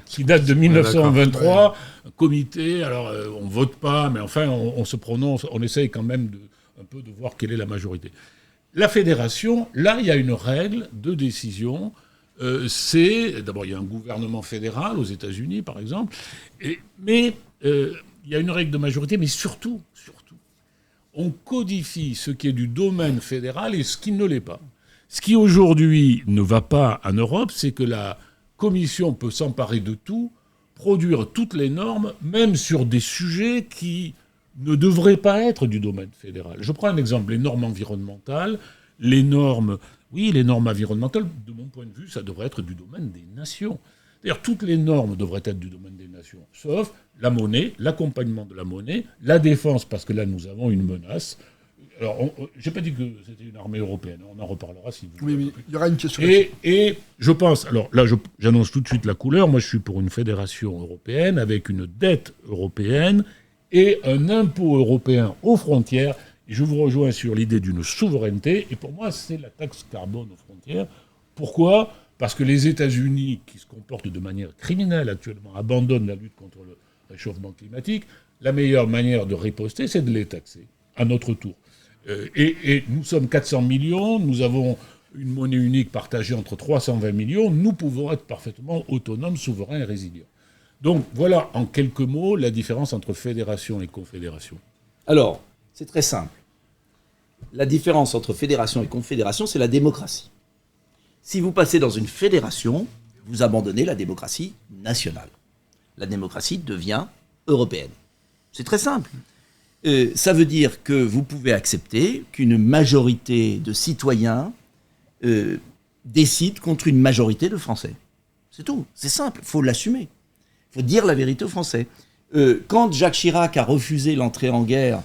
qui date de 1923, un comité. Alors, on vote pas, mais enfin, on se prononce, on essaye quand même un peu de voir quelle est la majorité. La fédération, là, il y a une règle de décision. D'abord, il y a un gouvernement fédéral aux États-Unis, par exemple, mais il y a une règle de majorité, mais surtout, on codifie ce qui est du domaine fédéral et ce qui ne l'est pas. Ce qui aujourd'hui ne va pas en Europe, c'est que la Commission peut s'emparer de tout, produire toutes les normes, même sur des sujets qui ne devraient pas être du domaine fédéral. Je prends un exemple, les normes environnementales, les normes environnementales, de mon point de vue, ça devrait être du domaine des nations. D'ailleurs, toutes les normes devraient être du domaine des nations, sauf la monnaie, l'accompagnement de la monnaie, la défense, parce que là, nous avons une menace. Alors, je n'ai pas dit que c'était une armée européenne, on en reparlera si vous voulez. Oui, il y aura une question. Et je pense, alors là, j'annonce tout de suite la couleur, moi je suis pour une fédération européenne avec une dette européenne et un impôt européen aux frontières. Et je vous rejoins sur l'idée d'une souveraineté, et pour moi, c'est la taxe carbone aux frontières. Pourquoi ? parce que les États-Unis, qui se comportent de manière criminelle actuellement, abandonnent la lutte contre le réchauffement climatique, la meilleure manière de riposter, c'est de les taxer, à notre tour. Et nous sommes 400 millions, nous avons une monnaie unique partagée entre 320 millions, nous pouvons être parfaitement autonomes, souverains et résilients. Donc voilà, en quelques mots, la différence entre fédération et confédération. Alors, c'est très simple. La différence entre fédération et confédération, c'est la démocratie. Si vous passez dans une fédération, vous abandonnez la démocratie nationale. La démocratie devient européenne. C'est très simple. Ça veut dire que vous pouvez accepter qu'une majorité de citoyens décide contre une majorité de Français. C'est tout. C'est simple. Il faut l'assumer. Il faut dire la vérité aux Français. Quand Jacques Chirac a refusé l'entrée en guerre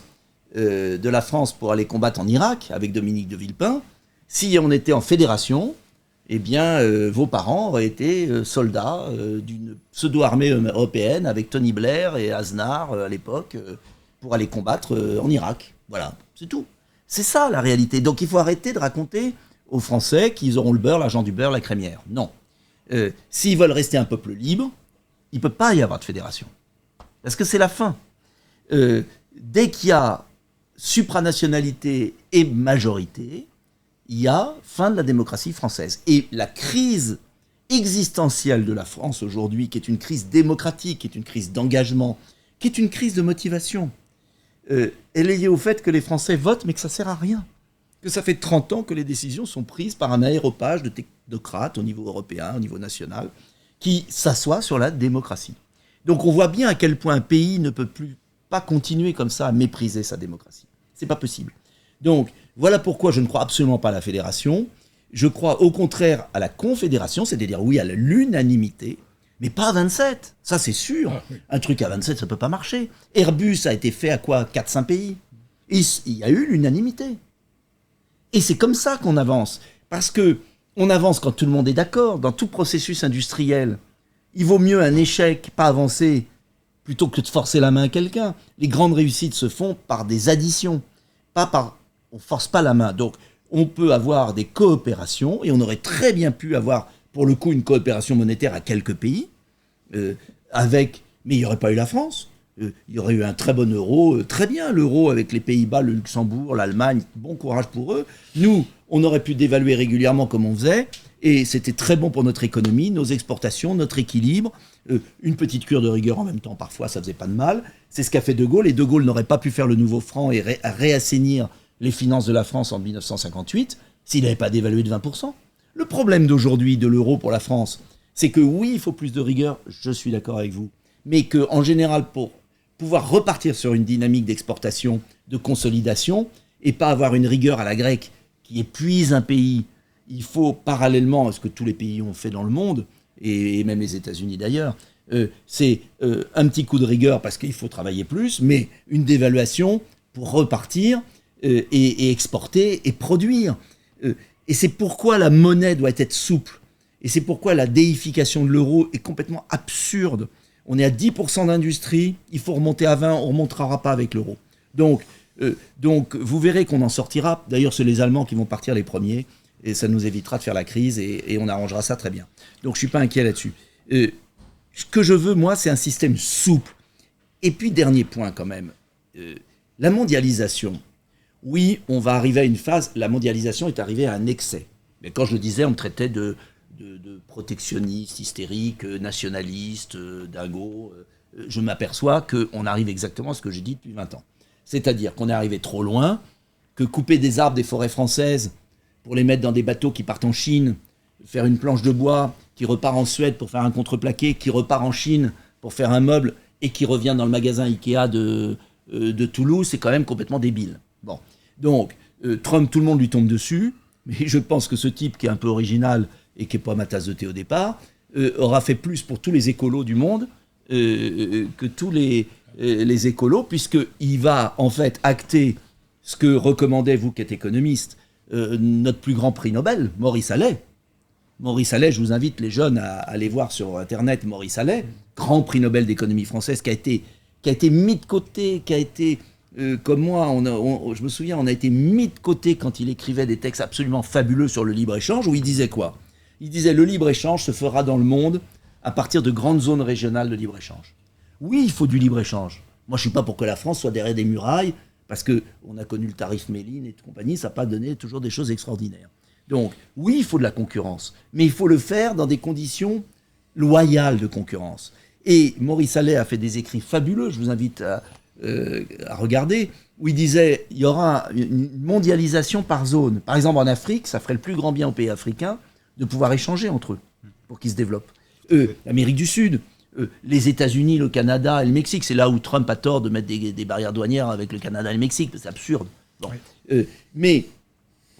de la France pour aller combattre en Irak avec Dominique de Villepin, si on était en fédération, eh bien, vos parents auraient été soldats d'une pseudo-armée européenne avec Tony Blair et Aznar à l'époque pour aller combattre en Irak. Voilà, c'est tout. C'est ça la réalité. Donc il faut arrêter de raconter aux Français qu'ils auront le beurre, l'argent du beurre, la crémière. Non. S'ils veulent rester un peuple libre, il ne peut pas y avoir de fédération. Parce que c'est la fin. Dès qu'il y a supranationalité et majorité, il y a fin de la démocratie française. Et la crise existentielle de la France aujourd'hui, qui est une crise démocratique, qui est une crise d'engagement, qui est une crise de motivation, elle est liée au fait que les Français votent, mais que ça ne sert à rien. Que ça fait 30 ans que les décisions sont prises par un aéropage de technocrates au niveau européen, au niveau national, qui s'assoit sur la démocratie. Donc on voit bien à quel point un pays ne peut plus pas continuer comme ça à mépriser sa démocratie. C'est pas possible. Donc voilà pourquoi je ne crois absolument pas à la fédération. Je crois au contraire à la confédération, c'est-à-dire oui à l'unanimité, mais pas à 27. Ça c'est sûr. Ah, oui. Un truc à 27, ça peut pas marcher. Airbus a été fait à quoi 4-5 pays. Il y a eu l'unanimité. Et c'est comme ça qu'on avance. Parce que on avance quand tout le monde est d'accord. Dans tout processus industriel, il vaut mieux un échec, pas avancer, plutôt que de forcer la main à quelqu'un. Les grandes réussites se font par des additions, pas par... On ne force pas la main. Donc, on peut avoir des coopérations, et on aurait très bien pu avoir, pour le coup, une coopération monétaire à quelques pays, mais il n'y aurait pas eu la France. Il y aurait eu un très bon euro, très bien l'euro avec les Pays-Bas, le Luxembourg, l'Allemagne, bon courage pour eux. Nous, on aurait pu dévaluer régulièrement comme on faisait, et c'était très bon pour notre économie, nos exportations, notre équilibre, une petite cure de rigueur en même temps, parfois ça faisait pas de mal. C'est ce qu'a fait De Gaulle, et De Gaulle n'aurait pas pu faire le nouveau franc et réassainir les finances de la France en 1958 s'il n'avait pas dévalué de 20%. Le problème d'aujourd'hui de l'euro pour la France, c'est que oui, il faut plus de rigueur, je suis d'accord avec vous, mais qu'en général, pour pouvoir repartir sur une dynamique d'exportation, de consolidation, et pas avoir une rigueur à la grecque qui épuise un pays, il faut parallèlement à ce que tous les pays ont fait dans le monde, et même les États-Unis d'ailleurs, c'est un petit coup de rigueur parce qu'il faut travailler plus, mais une dévaluation pour repartir et exporter et produire. Et c'est pourquoi la monnaie doit être souple. Et c'est pourquoi la déification de l'euro est complètement absurde. On est à 10% d'industrie, il faut remonter à 20, on ne remontera pas avec l'euro. Donc, vous verrez qu'on en sortira. D'ailleurs, c'est les Allemands qui vont partir les premiers, et ça nous évitera de faire la crise, et on arrangera ça très bien. Donc, je ne suis pas inquiet là-dessus. Ce que je veux, moi, c'est un système souple. Et puis, dernier point quand même, la mondialisation. Oui, on va arriver à une phase, la mondialisation est arrivée à un excès. Mais quand je le disais, on me traitait de protectionniste, hystérique, nationaliste, dingo. Je m'aperçois qu'on arrive exactement à ce que j'ai dit depuis 20 ans. C'est-à-dire qu'on est arrivé trop loin, que couper des arbres des forêts françaises pour les mettre dans des bateaux qui partent en Chine, faire une planche de bois qui repart en Suède pour faire un contreplaqué, qui repart en Chine pour faire un meuble et qui revient dans le magasin Ikea de Toulouse, c'est quand même complètement débile. Bon. Donc, Trump, tout le monde lui tombe dessus, mais je pense que ce type qui est un peu original et qui n'est pas ma tasse de thé au départ, aura fait plus pour tous les écolos du monde que tous les écolos, puisqu'il va en fait acter ce que recommandait, vous qui êtes économiste, notre plus grand prix Nobel, Maurice Allais. Maurice Allais, je vous invite les jeunes à aller voir sur Internet Maurice Allais, grand prix Nobel d'économie française, qui a été mis de côté, qui a été... comme moi, je me souviens, on a été mis de côté quand il écrivait des textes absolument fabuleux sur le libre-échange, où il disait quoi ? Il disait le libre-échange se fera dans le monde à partir de grandes zones régionales de libre-échange. Oui, il faut du libre-échange. Moi, je ne suis pas pour que la France soit derrière des murailles, parce qu'on a connu le tarif Méline et compagnie, ça n'a pas donné toujours des choses extraordinaires. Donc, oui, il faut de la concurrence, mais il faut le faire dans des conditions loyales de concurrence. Et Maurice Allais a fait des écrits fabuleux, je vous invite à regarder, où il disait il y aura une mondialisation par zone. Par exemple, en Afrique, ça ferait le plus grand bien aux pays africains de pouvoir échanger entre eux pour qu'ils se développent. L'Amérique du Sud, les États-Unis, le Canada et le Mexique, c'est là où Trump a tort de mettre des barrières douanières avec le Canada et le Mexique, c'est absurde. Bon. Mais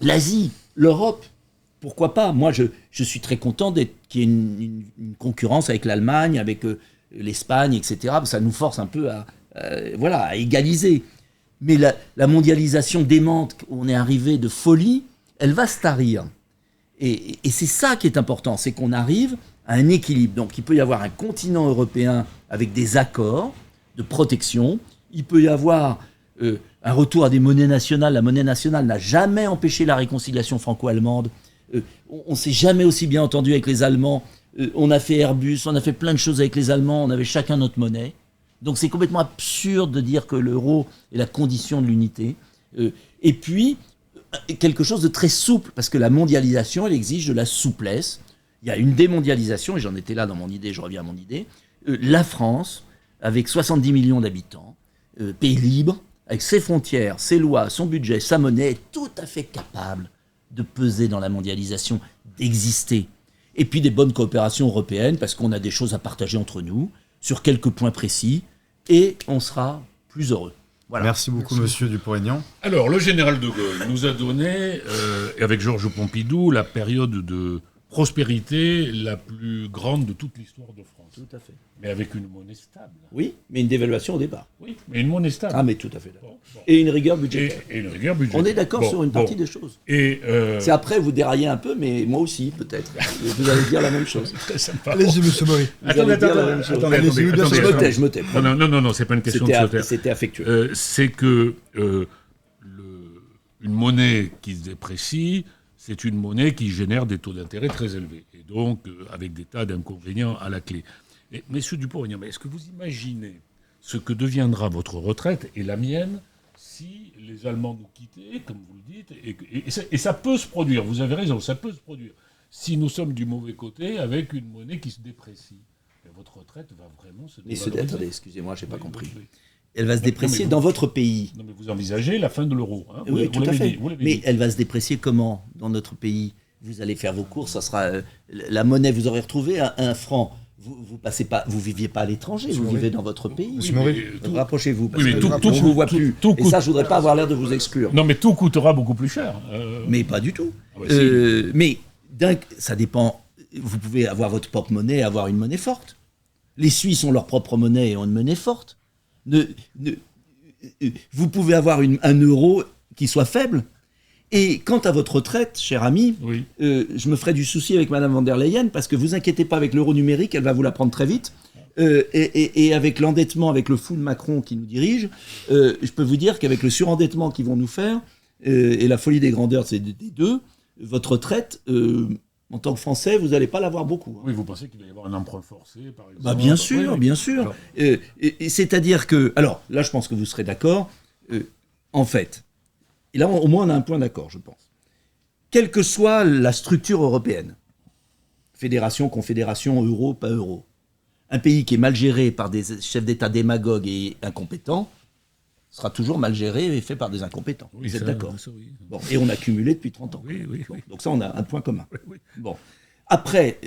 l'Asie, l'Europe, pourquoi pas? Moi, je suis très content qu'il y ait une concurrence avec l'Allemagne, avec l'Espagne, etc. Ça nous force un peu à égaliser. Mais la mondialisation démente, où on est arrivé de folie, elle va se tarir. Et c'est ça qui est important, c'est qu'on arrive à un équilibre. Donc il peut y avoir un continent européen avec des accords de protection, il peut y avoir un retour à des monnaies nationales. La monnaie nationale n'a jamais empêché la réconciliation franco-allemande. On ne s'est jamais aussi bien entendu avec les Allemands. On a fait Airbus, on a fait plein de choses avec les Allemands, on avait chacun notre monnaie. Donc c'est complètement absurde de dire que l'euro est la condition de l'unité. Et puis, quelque chose de très souple, parce que la mondialisation, elle exige de la souplesse. Il y a une démondialisation, et j'en étais là dans mon idée, je reviens à mon idée. La France, avec 70 millions d'habitants, pays libre, avec ses frontières, ses lois, son budget, sa monnaie, est tout à fait capable de peser dans la mondialisation, d'exister. Et puis des bonnes coopérations européennes, parce qu'on a des choses à partager entre nous, sur quelques points précis, et on sera plus heureux. Voilà. Merci beaucoup, monsieur Dupont-Aignan. Alors, le général de Gaulle nous a donné, avec Georges Pompidou, la période de prospérité la plus grande de toute l'histoire de France. Tout à fait. Mais avec une monnaie stable. Oui, mais une dévaluation au départ. Oui, mais une monnaie stable. Ah, mais tout à fait d'accord. Bon. Et une rigueur budgétaire. Et une rigueur budgétaire. On est d'accord sur une partie des choses. Et c'est après, vous déraillez un peu, mais moi aussi, peut-être. Vous allez dire la même chose. Très sympa. Allez-y, monsieur Maury. Attendez. Je me tais. Non, c'est pas une question de se taire. C'était affectueux. C'est que une monnaie qui se déprécie, c'est une monnaie qui génère des taux d'intérêt très élevés. Et donc, avec des tas d'inconvénients à la clé. Et, messieurs Dupont-Aignan, est-ce que vous imaginez ce que deviendra votre retraite et la mienne si les Allemands nous quittaient, comme vous le dites, et ça peut se produire, vous avez raison, ça peut se produire, si nous sommes du mauvais côté avec une monnaie qui se déprécie. Et votre retraite va vraiment se dévaloriser. Attendez, excusez-moi, je n'ai pas compris. Elle va se déprécier dans votre pays. Non, mais vous envisagez la fin de l'euro. Hein, oui, tout à fait. Mais dit. Elle va se déprécier comment dans notre pays? Vous allez faire vos courses, ça sera la monnaie. Vous aurez retrouvé un franc. Vous viviez pas à l'étranger, vous vivez dans votre pays. Rapprochez-vous. Parce que on vous voit plus. Et ça, je voudrais pas avoir l'air de vous exclure. Non, mais tout coûtera beaucoup plus cher. Mais pas du tout. Ah bah, mais ça dépend. Vous pouvez avoir votre propre monnaie et avoir une monnaie forte. Les Suisses ont leur propre monnaie et ont une monnaie forte. Vous pouvez avoir un euro qui soit faible. Et quant à votre retraite, cher ami, oui. Je me ferai du souci avec Madame von der Leyen, parce que vous inquiétez pas, avec l'euro numérique, elle va vous la prendre très vite. Et avec l'endettement, avec le fou de Macron qui nous dirige, je peux vous dire qu'avec le surendettement qu'ils vont nous faire, et la folie des grandeurs, c'est des deux, votre retraite, en tant que Français, vous n'allez pas l'avoir beaucoup. Oui, vous pensez qu'il va y avoir un emprunt forcé, par exemple? Bah bien sûr, bien sûr. C'est-à-dire que... Alors, là, je pense que vous serez d'accord. En fait, et là, au moins, on a un point d'accord, je pense. Quelle que soit la structure européenne, fédération, confédération, euro, pas euro, un pays qui est mal géré par des chefs d'État démagogues et incompétents sera toujours mal géré et fait par des incompétents. Oui, vous êtes d'accord? Oui. Bon, et on a cumulé depuis 30 ans. Oui. Donc ça, on a un point commun. Oui. Bon. Après,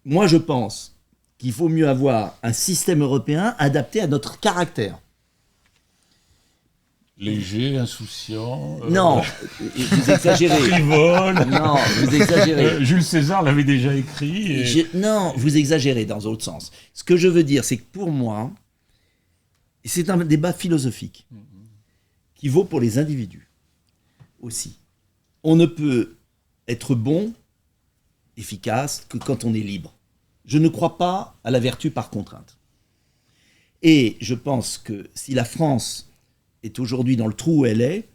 moi, je pense qu'il faut mieux avoir un système européen adapté à notre caractère. Léger, insouciant... Non, vous exagérez. Frivole. Non, vous exagérez. Jules César l'avait déjà écrit. Non, vous exagérez dans l'autre sens. Ce que je veux dire, c'est que pour moi, c'est un débat philosophique qui vaut pour les individus aussi. On ne peut être bon, efficace, que quand on est libre. Je ne crois pas à la vertu par contrainte. Et je pense que si la France est aujourd'hui dans le trou où elle est,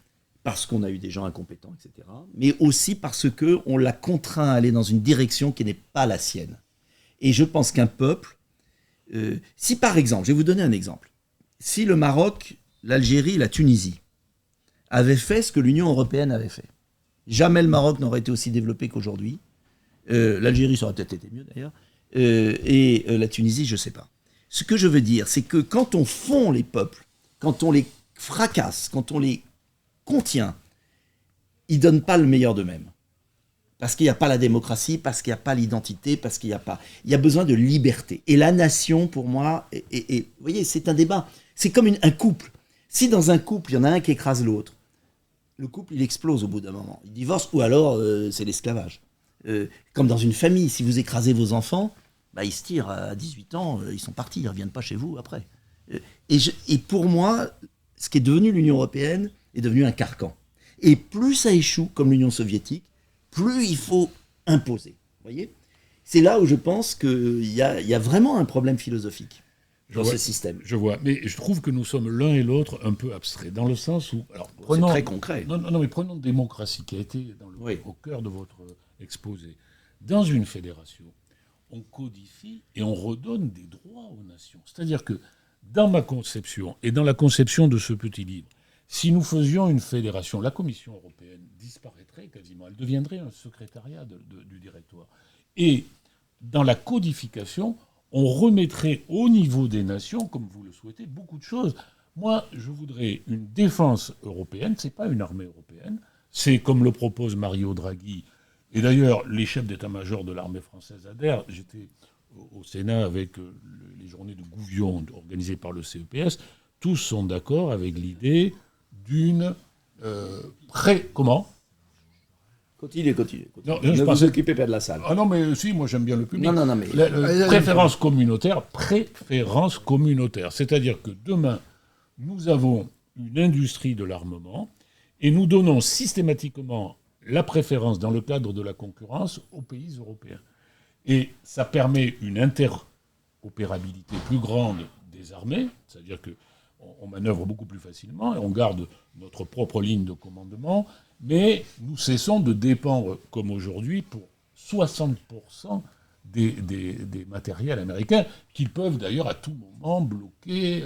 parce qu'on a eu des gens incompétents, etc., mais aussi parce qu'on l'a contraint à aller dans une direction qui n'est pas la sienne. Et je pense qu'un peuple, si par exemple, je vais vous donner un exemple, si le Maroc, l'Algérie, la Tunisie avaient fait ce que l'Union européenne avait fait, jamais le Maroc n'aurait été aussi développé qu'aujourd'hui, l'Algérie ça aurait peut-être été mieux d'ailleurs, et la Tunisie, je ne sais pas. Ce que je veux dire, c'est que quand on fond les peuples, quand on les fracasse, quand on les contient, ils ne donnent pas le meilleur d'eux-mêmes. Parce qu'il n'y a pas la démocratie, parce qu'il n'y a pas l'identité, parce qu'il n'y a pas... Il y a besoin de liberté. Et la nation, pour moi, vous voyez, c'est un débat. C'est comme un couple. Si dans un couple, il y en a un qui écrase l'autre, le couple, il explose au bout d'un moment. Il divorce, ou alors c'est l'esclavage. Comme dans une famille, si vous écrasez vos enfants, ils se tirent à 18 ans, ils sont partis, ils ne reviennent pas chez vous après. Et pour moi, ce qui est devenu l'Union européenne est devenu un carcan. Et plus ça échoue, comme l'Union soviétique, plus il faut imposer. Vous voyez ? C'est là où je pense qu'il y a vraiment un problème philosophique dans ce système. Je vois, mais je trouve que nous sommes l'un et l'autre un peu abstraits, dans le sens où... Alors, c'est très concret. Non, mais prenons démocratie, qui a été au cœur de votre exposé. Dans une fédération, on codifie et on redonne des droits aux nations. C'est-à-dire que dans ma conception, et dans la conception de ce petit livre, si nous faisions une fédération, la Commission européenne disparaîtrait quasiment. Elle deviendrait un secrétariat du directoire. Et dans la codification, on remettrait au niveau des nations, comme vous le souhaitez, beaucoup de choses. Moi, je voudrais une défense européenne, c'est pas une armée européenne, c'est comme le propose Mario Draghi. Et d'ailleurs, les chefs d'état-major de l'armée française adhèrent. J'étais au Sénat avec les journées de Gouvion organisées par le CEPS. Tous sont d'accord avec l'idée d'une comment ? Continuez. Non, ne vous occupez pas de la salle. Ah non, mais si, moi j'aime bien le public. Non, mais... Préférence communautaire. C'est-à-dire que demain, nous avons une industrie de l'armement et nous donnons systématiquement la préférence dans le cadre de la concurrence aux pays européens. Et ça permet une interopérabilité plus grande des armées, c'est-à-dire qu'on manœuvre beaucoup plus facilement et on garde notre propre ligne de commandement, mais nous cessons de dépendre, comme aujourd'hui, pour 60% des matériels américains, qu'ils peuvent d'ailleurs à tout moment bloquer.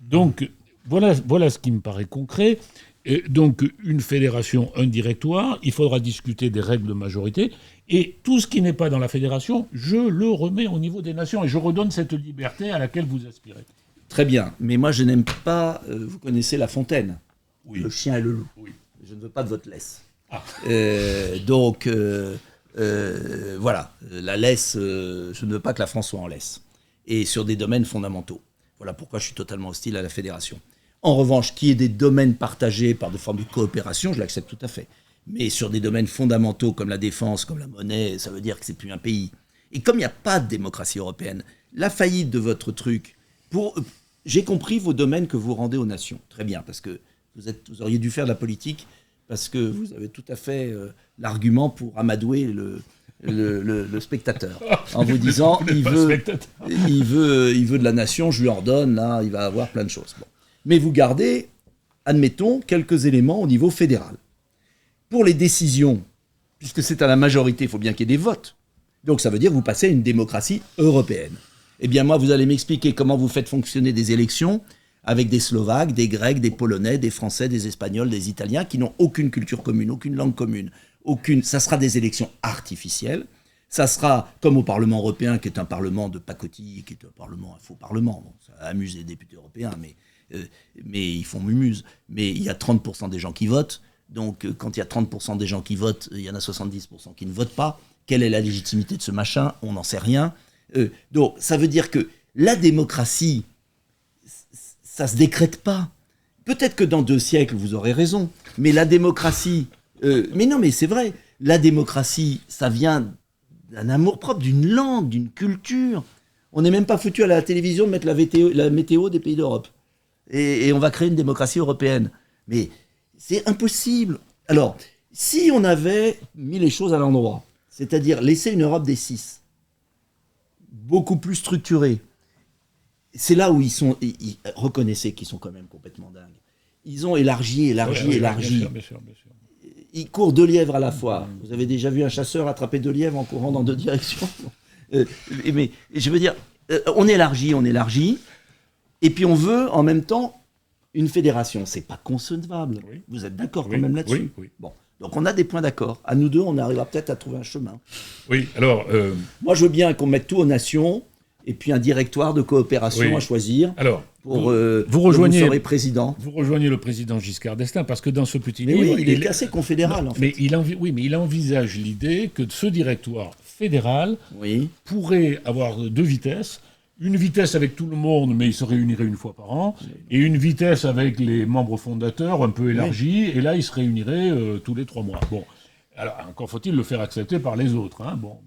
Donc, voilà ce qui me paraît concret. Et donc, une fédération, un directoire, il faudra discuter des règles de majorité, et tout ce qui n'est pas dans la fédération, je le remets au niveau des nations, et je redonne cette liberté à laquelle vous aspirez. Très bien, mais moi je n'aime pas, vous connaissez La Fontaine, oui. Le chien et le loup. Oui. Je ne veux pas de votre laisse. Ah. Donc, voilà, la laisse, je ne veux pas que la France soit en laisse, et sur des domaines fondamentaux. Voilà pourquoi je suis totalement hostile à la fédération. En revanche, qu'il y ait des domaines partagés par des formes de coopération, je l'accepte tout à fait. Mais sur des domaines fondamentaux comme la défense, comme la monnaie, ça veut dire que c'est plus un pays. Et comme il n'y a pas de démocratie européenne, la faillite de votre truc, j'ai compris vos domaines que vous rendez aux nations. Très bien, parce que vous auriez dû faire de la politique, parce que vous avez tout à fait l'argument pour amadouer le spectateur, en vous disant il veut de la nation, je lui ordonne, là, il va avoir plein de choses. Bon. Mais vous gardez, admettons, quelques éléments au niveau fédéral. Pour les décisions, puisque c'est à la majorité, il faut bien qu'il y ait des votes. Donc ça veut dire que vous passez à une démocratie européenne. Eh bien moi, vous allez m'expliquer comment vous faites fonctionner des élections avec des Slovaques, des Grecs, des Polonais, des Français, des Espagnols, des Italiens, qui n'ont aucune culture commune, aucune langue commune. Ça sera des élections artificielles. Ça sera comme au Parlement européen, qui est un parlement de pacotille, qui est un faux parlement. Bon, ça amuse les députés européens, mais ils font mumuse. Mais il y a 30% des gens qui votent. Donc, quand il y a 30% des gens qui votent, il y en a 70% qui ne votent pas. Quelle est la légitimité de ce machin ? On n'en sait rien. Donc, ça veut dire que la démocratie, ça ne se décrète pas. Peut-être que dans 2 siècles, vous aurez raison. Mais la démocratie... mais non, mais c'est vrai. La démocratie, ça vient d'un amour-propre, d'une langue, d'une culture. On n'est même pas foutu à la télévision de mettre la météo des pays d'Europe. Et on va créer une démocratie européenne. Mais c'est impossible. Alors, si on avait mis les choses à l'endroit, c'est-à-dire laisser une Europe des 6, beaucoup plus structurée, c'est là où ils reconnaissez qu'ils sont quand même complètement dingues. ils ont élargi. Bien sûr. Ils courent 2 lièvres à la fois. Vous avez déjà vu un chasseur attraper 2 lièvres en courant dans 2 directions. Mais je veux dire, on élargit, et puis on veut en même temps une fédération. C'est pas concevable. Oui. Vous êtes d'accord quand même là-dessus? Oui. Bon, donc on a des points d'accord. À nous deux, on arrivera peut-être à trouver un chemin. Oui, alors... Moi, je veux bien qu'on mette tout aux nations, et puis un directoire de coopération à choisir. Alors, vous serez président. Vous rejoignez le président Giscard d'Estaing, parce que dans ce petit mais livre... Oui, il est assez confédéral, en fait. Mais il envisage l'idée que ce directoire fédéral pourrait avoir 2 vitesses. Une vitesse avec tout le monde, mais il se réunirait une fois par an, et une vitesse avec les membres fondateurs un peu élargie, et là, il se réunirait tous les 3 mois. Bon, alors, encore faut-il le faire accepter par les autres. Hein. Bon.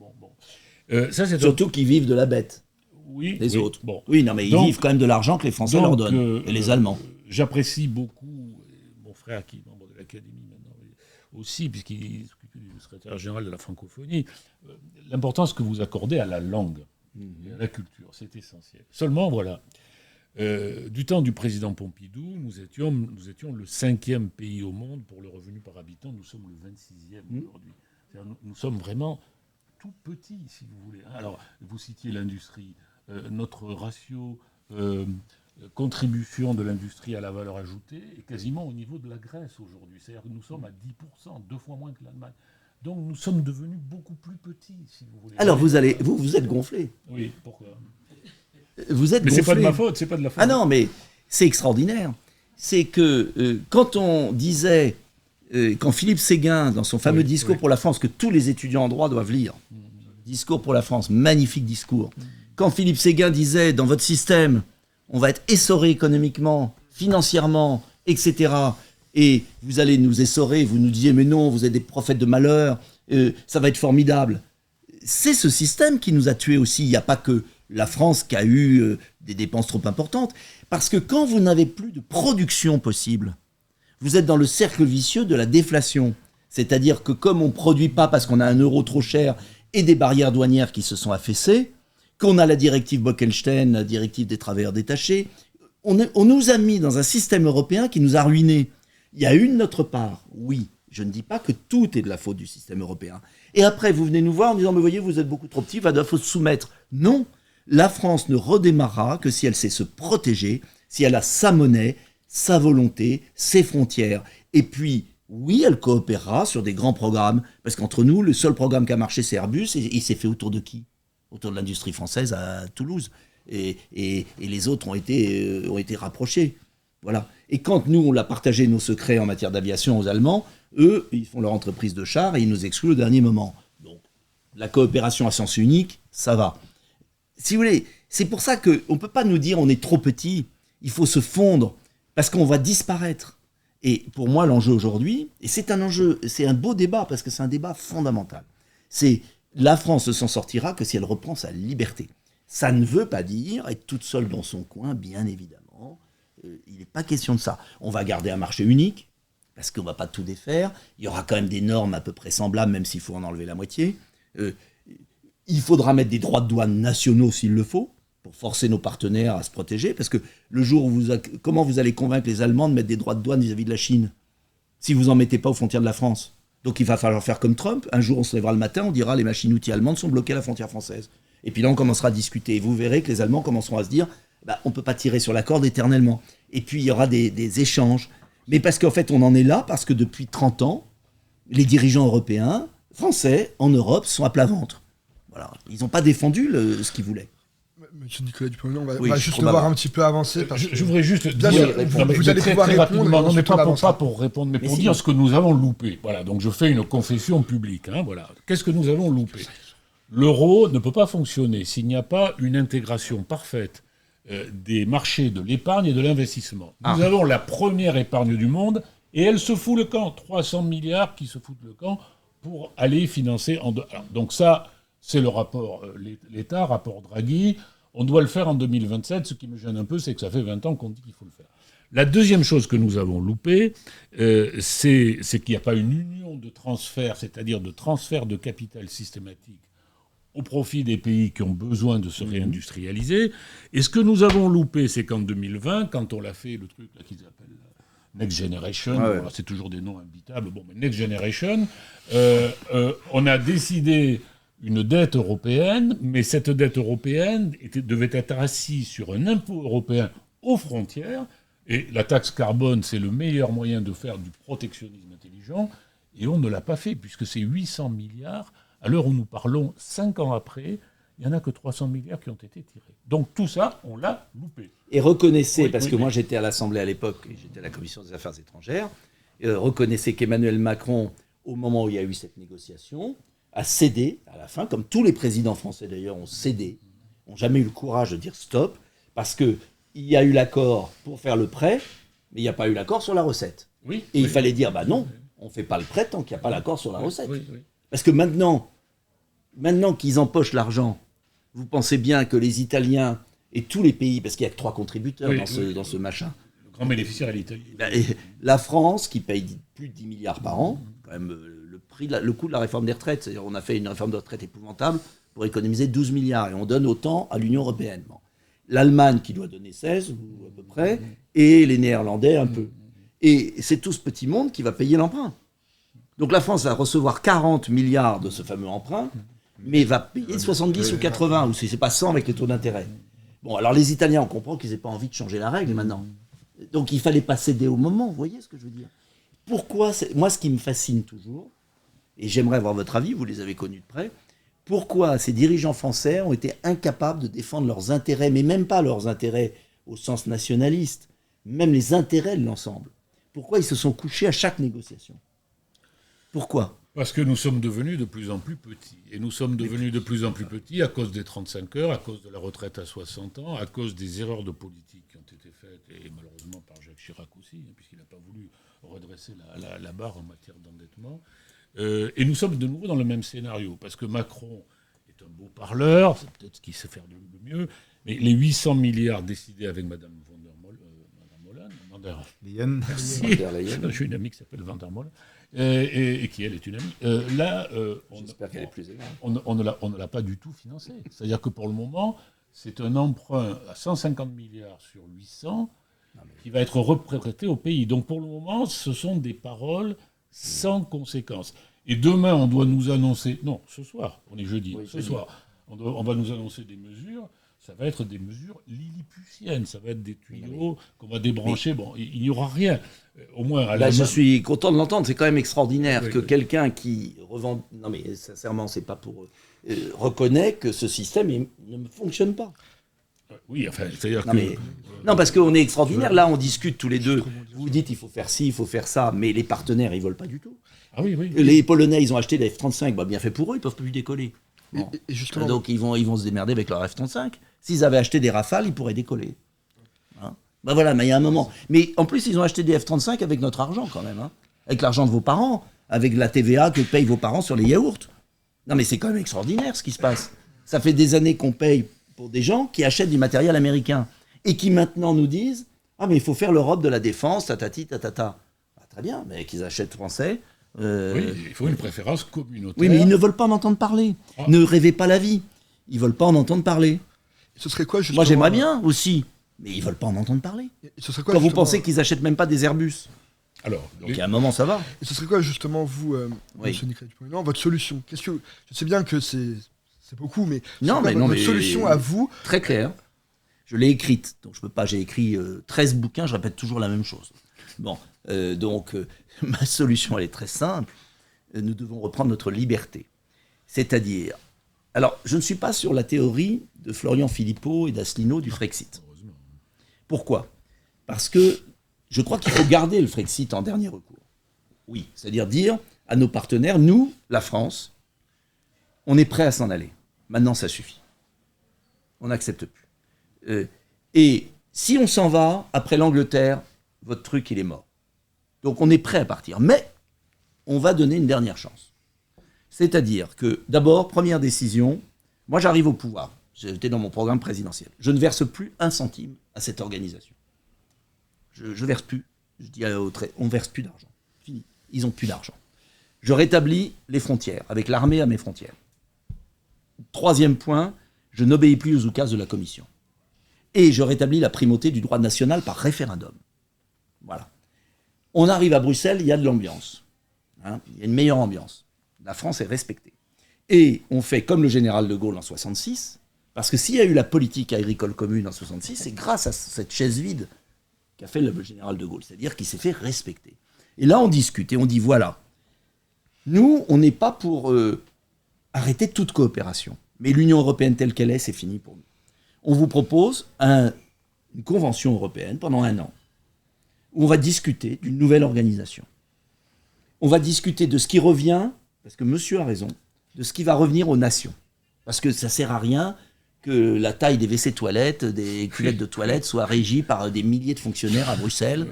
Ça, c'est surtout qu'ils vivent de la bête. Oui, les autres. Bon. Oui, non, mais ils vivent quand même de l'argent que les Français leur donnent, et les Allemands. J'apprécie beaucoup mon frère, qui est membre de l'Académie maintenant, aussi, puisqu'il est le secrétaire général de la francophonie, l'importance que vous accordez à la langue. Et à la culture, c'est essentiel. Seulement, voilà, du temps du président Pompidou, nous étions le 5e pays au monde pour le revenu par habitant. Nous sommes le 26e aujourd'hui. Nous sommes vraiment tout petits, si vous voulez. Alors, vous citiez l'industrie. Notre ratio contribution de l'industrie à la valeur ajoutée est quasiment au niveau de la Grèce aujourd'hui. C'est-à-dire que nous sommes à 10%, 2 fois moins que l'Allemagne. Donc nous sommes devenus beaucoup plus petits, si vous voulez. Alors vous êtes gonflé. Oui, pourquoi? Vous êtes mais gonflé. C'est pas de ma faute, c'est pas de la faute. Ah non, mais c'est extraordinaire. C'est que quand on disait, quand Philippe Séguin, dans son fameux discours pour la France, que tous les étudiants en droit doivent lire, discours pour la France, magnifique discours. Quand Philippe Séguin disait, dans votre système, on va être essoré économiquement, financièrement, etc., et vous allez nous essorer, vous nous disiez, mais non, vous êtes des prophètes de malheur, ça va être formidable. C'est ce système qui nous a tués aussi. Il n'y a pas que la France qui a eu des dépenses trop importantes. Parce que quand vous n'avez plus de production possible, vous êtes dans le cercle vicieux de la déflation. C'est-à-dire que comme on ne produit pas parce qu'on a un euro trop cher et des barrières douanières qui se sont affaissées, qu'on a la directive Bolkestein, la directive des travailleurs détachés, on nous a mis dans un système européen qui nous a ruinés. Il y a eu de notre part, oui. Je ne dis pas que tout est de la faute du système européen. Et après, vous venez nous voir en disant, mais voyez, vous êtes beaucoup trop petits, il faut se soumettre. Non, la France ne redémarrera que si elle sait se protéger, si elle a sa monnaie, sa volonté, ses frontières. Et puis, oui, elle coopérera sur des grands programmes, parce qu'entre nous, le seul programme qui a marché, c'est Airbus, et il s'est fait autour de qui? Autour de l'industrie française à Toulouse. Et les autres ont été rapprochés. Voilà. Et quand nous, on a partagé nos secrets en matière d'aviation aux Allemands, eux, ils font leur entreprise de chars et ils nous excluent au dernier moment. Donc, la coopération à sens unique, ça va. Si vous voulez, c'est pour ça qu'on ne peut pas nous dire on est trop petit, il faut se fondre, parce qu'on va disparaître. Et pour moi, l'enjeu aujourd'hui, et c'est un enjeu, c'est un beau débat, parce que c'est un débat fondamental, c'est la France ne s'en sortira que si elle reprend sa liberté. Ça ne veut pas dire être toute seule dans son coin, bien évidemment. Il n'est pas question de ça. On va garder un marché unique, parce qu'on ne va pas tout défaire. Il y aura quand même des normes à peu près semblables, même s'il faut en enlever la moitié. Il faudra mettre des droits de douane nationaux s'il le faut, pour forcer nos partenaires à se protéger. Parce que le jour où comment vous allez convaincre les Allemands de mettre des droits de douane vis-à-vis de la Chine, si vous n'en mettez pas aux frontières de la France? Donc il va falloir faire comme Trump. Un jour, on se lèvera le matin, on dira les machines-outils allemandes sont bloquées à la frontière française. Et puis là, on commencera à discuter. Et vous verrez que les Allemands commenceront à se dire on ne peut pas tirer sur la corde éternellement. Et puis, il y aura des échanges. Mais parce qu'en fait, on en est là, parce que depuis 30 ans, les dirigeants européens, français, en Europe, sont à plat ventre. Voilà. Ils n'ont pas défendu ce qu'ils voulaient. Monsieur Nicolas Dupont-Aignan, on va juste devoir un petit peu avancer. Je voudrais juste dire, vous allez pouvoir très répondre. Non, mais pas pour répondre, mais pour dire ce que nous avons loupé. Voilà, donc je fais une confession publique. Voilà. Qu'est-ce que nous avons loupé? L'euro ne peut pas fonctionner s'il n'y a pas une intégration parfaite des marchés de l'épargne et de l'investissement. Nous avons la première épargne du monde et elle se fout le camp. 300 milliards qui se foutent le camp pour aller financer en dollars. Donc ça, c'est le rapport l'État, rapport Draghi. On doit le faire en 2027. Ce qui me gêne un peu, c'est que ça fait 20 ans qu'on dit qu'il faut le faire. La deuxième chose que nous avons loupée, c'est qu'il n'y a pas une union de transfert, c'est-à-dire de transfert de capital systématique au profit des pays qui ont besoin de se réindustrialiser. Et ce que nous avons loupé, c'est qu'en 2020, quand on l'a fait, le truc là qu'ils appellent Next Generation, voilà, c'est toujours des noms imbitables. Bon, mais Next Generation, on a décidé une dette européenne, mais cette dette européenne devait être assise sur un impôt européen aux frontières. Et la taxe carbone, c'est le meilleur moyen de faire du protectionnisme intelligent. Et on ne l'a pas fait, puisque c'est 800 milliards. À l'heure où nous parlons, 5 ans après, il n'y en a que 300 milliards qui ont été tirés. Donc tout ça, on l'a loupé. Et reconnaissez, parce que moi j'étais à l'Assemblée à l'époque, et j'étais à la Commission des Affaires étrangères, reconnaissez qu'Emmanuel Macron, au moment où il y a eu cette négociation, a cédé à la fin, comme tous les présidents français d'ailleurs ont cédé, n'ont jamais eu le courage de dire stop, parce qu'il y a eu l'accord pour faire le prêt, mais il n'y a pas eu l'accord sur la recette. Il fallait dire, non, on ne fait pas le prêt tant qu'il n'y a pas l'accord sur la recette. Parce que maintenant qu'ils empochent l'argent, vous pensez bien que les Italiens et tous les pays, parce qu'il n'y a que 3 contributeurs dans ce machin. Le grand bénéficiaire est l'Italie. La France, qui paye plus de 10 milliards par an, quand même le coût de la réforme des retraites, c'est-à-dire on a fait une réforme de retraite épouvantable pour économiser 12 milliards, et on donne autant à l'Union européenne. L'Allemagne qui doit donner 16, ou à peu près, et les Néerlandais un peu. Et c'est tout ce petit monde qui va payer l'emprunt. Donc la France va recevoir 40 milliards de ce fameux emprunt, mais va payer 70 ou 80, ou si c'est pas 100 avec les taux d'intérêt. Bon, alors les Italiens, on comprend qu'ils n'aient pas envie de changer la règle maintenant. Donc il fallait pas céder au moment, vous voyez ce que je veux dire? Pourquoi, moi ce qui me fascine toujours, et j'aimerais avoir votre avis, vous les avez connus de près, pourquoi ces dirigeants français ont été incapables de défendre leurs intérêts, mais même pas leurs intérêts au sens nationaliste, même les intérêts de l'ensemble? Pourquoi ils se sont couchés à chaque négociation? Pourquoi? Parce que nous sommes devenus de plus en plus petits. Et nous sommes devenus de plus en plus petits à cause des 35 heures, à cause de la retraite à 60 ans, à cause des erreurs de politique qui ont été faites, et malheureusement par Jacques Chirac aussi, puisqu'il n'a pas voulu redresser la barre en matière d'endettement. Et nous sommes de nouveau dans le même scénario, parce que Macron est un beau parleur, c'est peut-être ce qu'il sait faire de mieux, mais les 800 milliards décidés avec Mme Leyen. Merci. J'ai une amie qui s'appelle Van der Molen, et qui, elle, est une amie. J'espère qu'elle est plus aimable. On ne l'a pas du tout financé. C'est-à-dire que pour le moment, c'est un emprunt à 150 milliards sur 800 qui va être reprêté au pays. Donc pour le moment, ce sont des paroles sans conséquence. Et demain, on doit nous annoncer... Non, ce soir, on est jeudi, soir, on va nous annoncer des mesures. Ça va être des mesures lilliputiennes, ça va être des tuyaux qu'on va débrancher. Bon, il n'y aura rien. Au moins. Je suis content de l'entendre. C'est quand même extraordinaire que quelqu'un qui revend. Non, mais sincèrement, c'est pas pour reconnaît que ce système ne fonctionne pas. Oui, enfin, c'est-à-dire que. Non, parce qu'on est extraordinaire. Là, on discute tous les deux. Vous dites il faut faire ci, il faut faire ça, mais les partenaires, ils veulent pas du tout. Ah oui. Les Polonais, ils ont acheté des F-35. Bien fait pour eux, ils peuvent plus décoller. Bon. Et justement... Donc ils vont se démerder avec leur F-35. S'ils avaient acheté des Rafales, ils pourraient décoller. Voilà, mais il y a un moment. Mais en plus, ils ont acheté des F-35 avec notre argent quand même. Avec l'argent de vos parents, avec la TVA que payent vos parents sur les yaourts. Non mais c'est quand même extraordinaire ce qui se passe. Ça fait des années qu'on paye pour des gens qui achètent du matériel américain. Et qui maintenant nous disent « Ah mais il faut faire l'Europe de la défense, tatati, tatata ». Très bien, mais qu'ils achètent français... Oui, il faut une préférence communautaire. Oui, mais ils ne veulent pas en entendre parler. Ne rêvez pas la vie. Ils ne veulent pas en entendre parler. Ce serait quoi, justement... Moi, j'aimerais bien aussi, mais ils ne veulent pas en entendre parler. Ce serait quoi, quand vous pensez qu'ils n'achètent même pas des Airbus. Alors, donc, il y a un moment, ça va. Et ce serait quoi, justement, vous, monsieur Nicolas Dupont-Aignan, votre solution? Je sais bien que c'est beaucoup, mais... votre solution à vous... Très claire. Je l'ai écrite. Donc, je peux pas... J'ai écrit 13 bouquins, je répète toujours la même chose. Bon, ma solution, elle est très simple. Nous devons reprendre notre liberté. C'est-à-dire... Alors, je ne suis pas sur la théorie de Florian Philippot et d'Asselineau du Frexit. Pourquoi? Parce que je crois qu'il faut garder le Frexit en dernier recours. Oui, c'est-à-dire dire à nos partenaires, nous, la France, on est prêt à s'en aller. Maintenant, ça suffit. On n'accepte plus. Et si on s'en va, après l'Angleterre, votre truc, il est mort. Donc, on est prêt à partir. Mais on va donner une dernière chance. C'est-à-dire que, d'abord, première décision, moi j'arrive au pouvoir, j'étais dans mon programme présidentiel, je ne verse plus un centime à cette organisation. Je verse plus, je dis on ne verse plus d'argent. Fini, ils n'ont plus d'argent. Je rétablis les frontières, avec l'armée à mes frontières. Troisième point, je n'obéis plus aux oukases de la Commission. Et je rétablis la primauté du droit national par référendum. Voilà. On arrive à Bruxelles, il y a de l'ambiance. Hein, il y a une meilleure ambiance. La France est respectée. Et on fait comme le général de Gaulle en 66, parce que s'il y a eu la politique agricole commune en 66, c'est grâce à cette chaise vide qu'a fait le général de Gaulle, c'est-à-dire qu'il s'est fait respecter. Et là, on discute et on dit, voilà, nous, on n'est pas pour arrêter toute coopération. Mais l'Union européenne telle qu'elle est, c'est fini pour nous. On vous propose une convention européenne pendant 1 an, où on va discuter d'une nouvelle organisation. On va discuter de ce qui revient, parce que monsieur a raison, de ce qui va revenir aux nations. Parce que ça ne sert à rien que la taille des WC toilettes, des cuvettes de toilettes soit régie par des milliers de fonctionnaires à Bruxelles.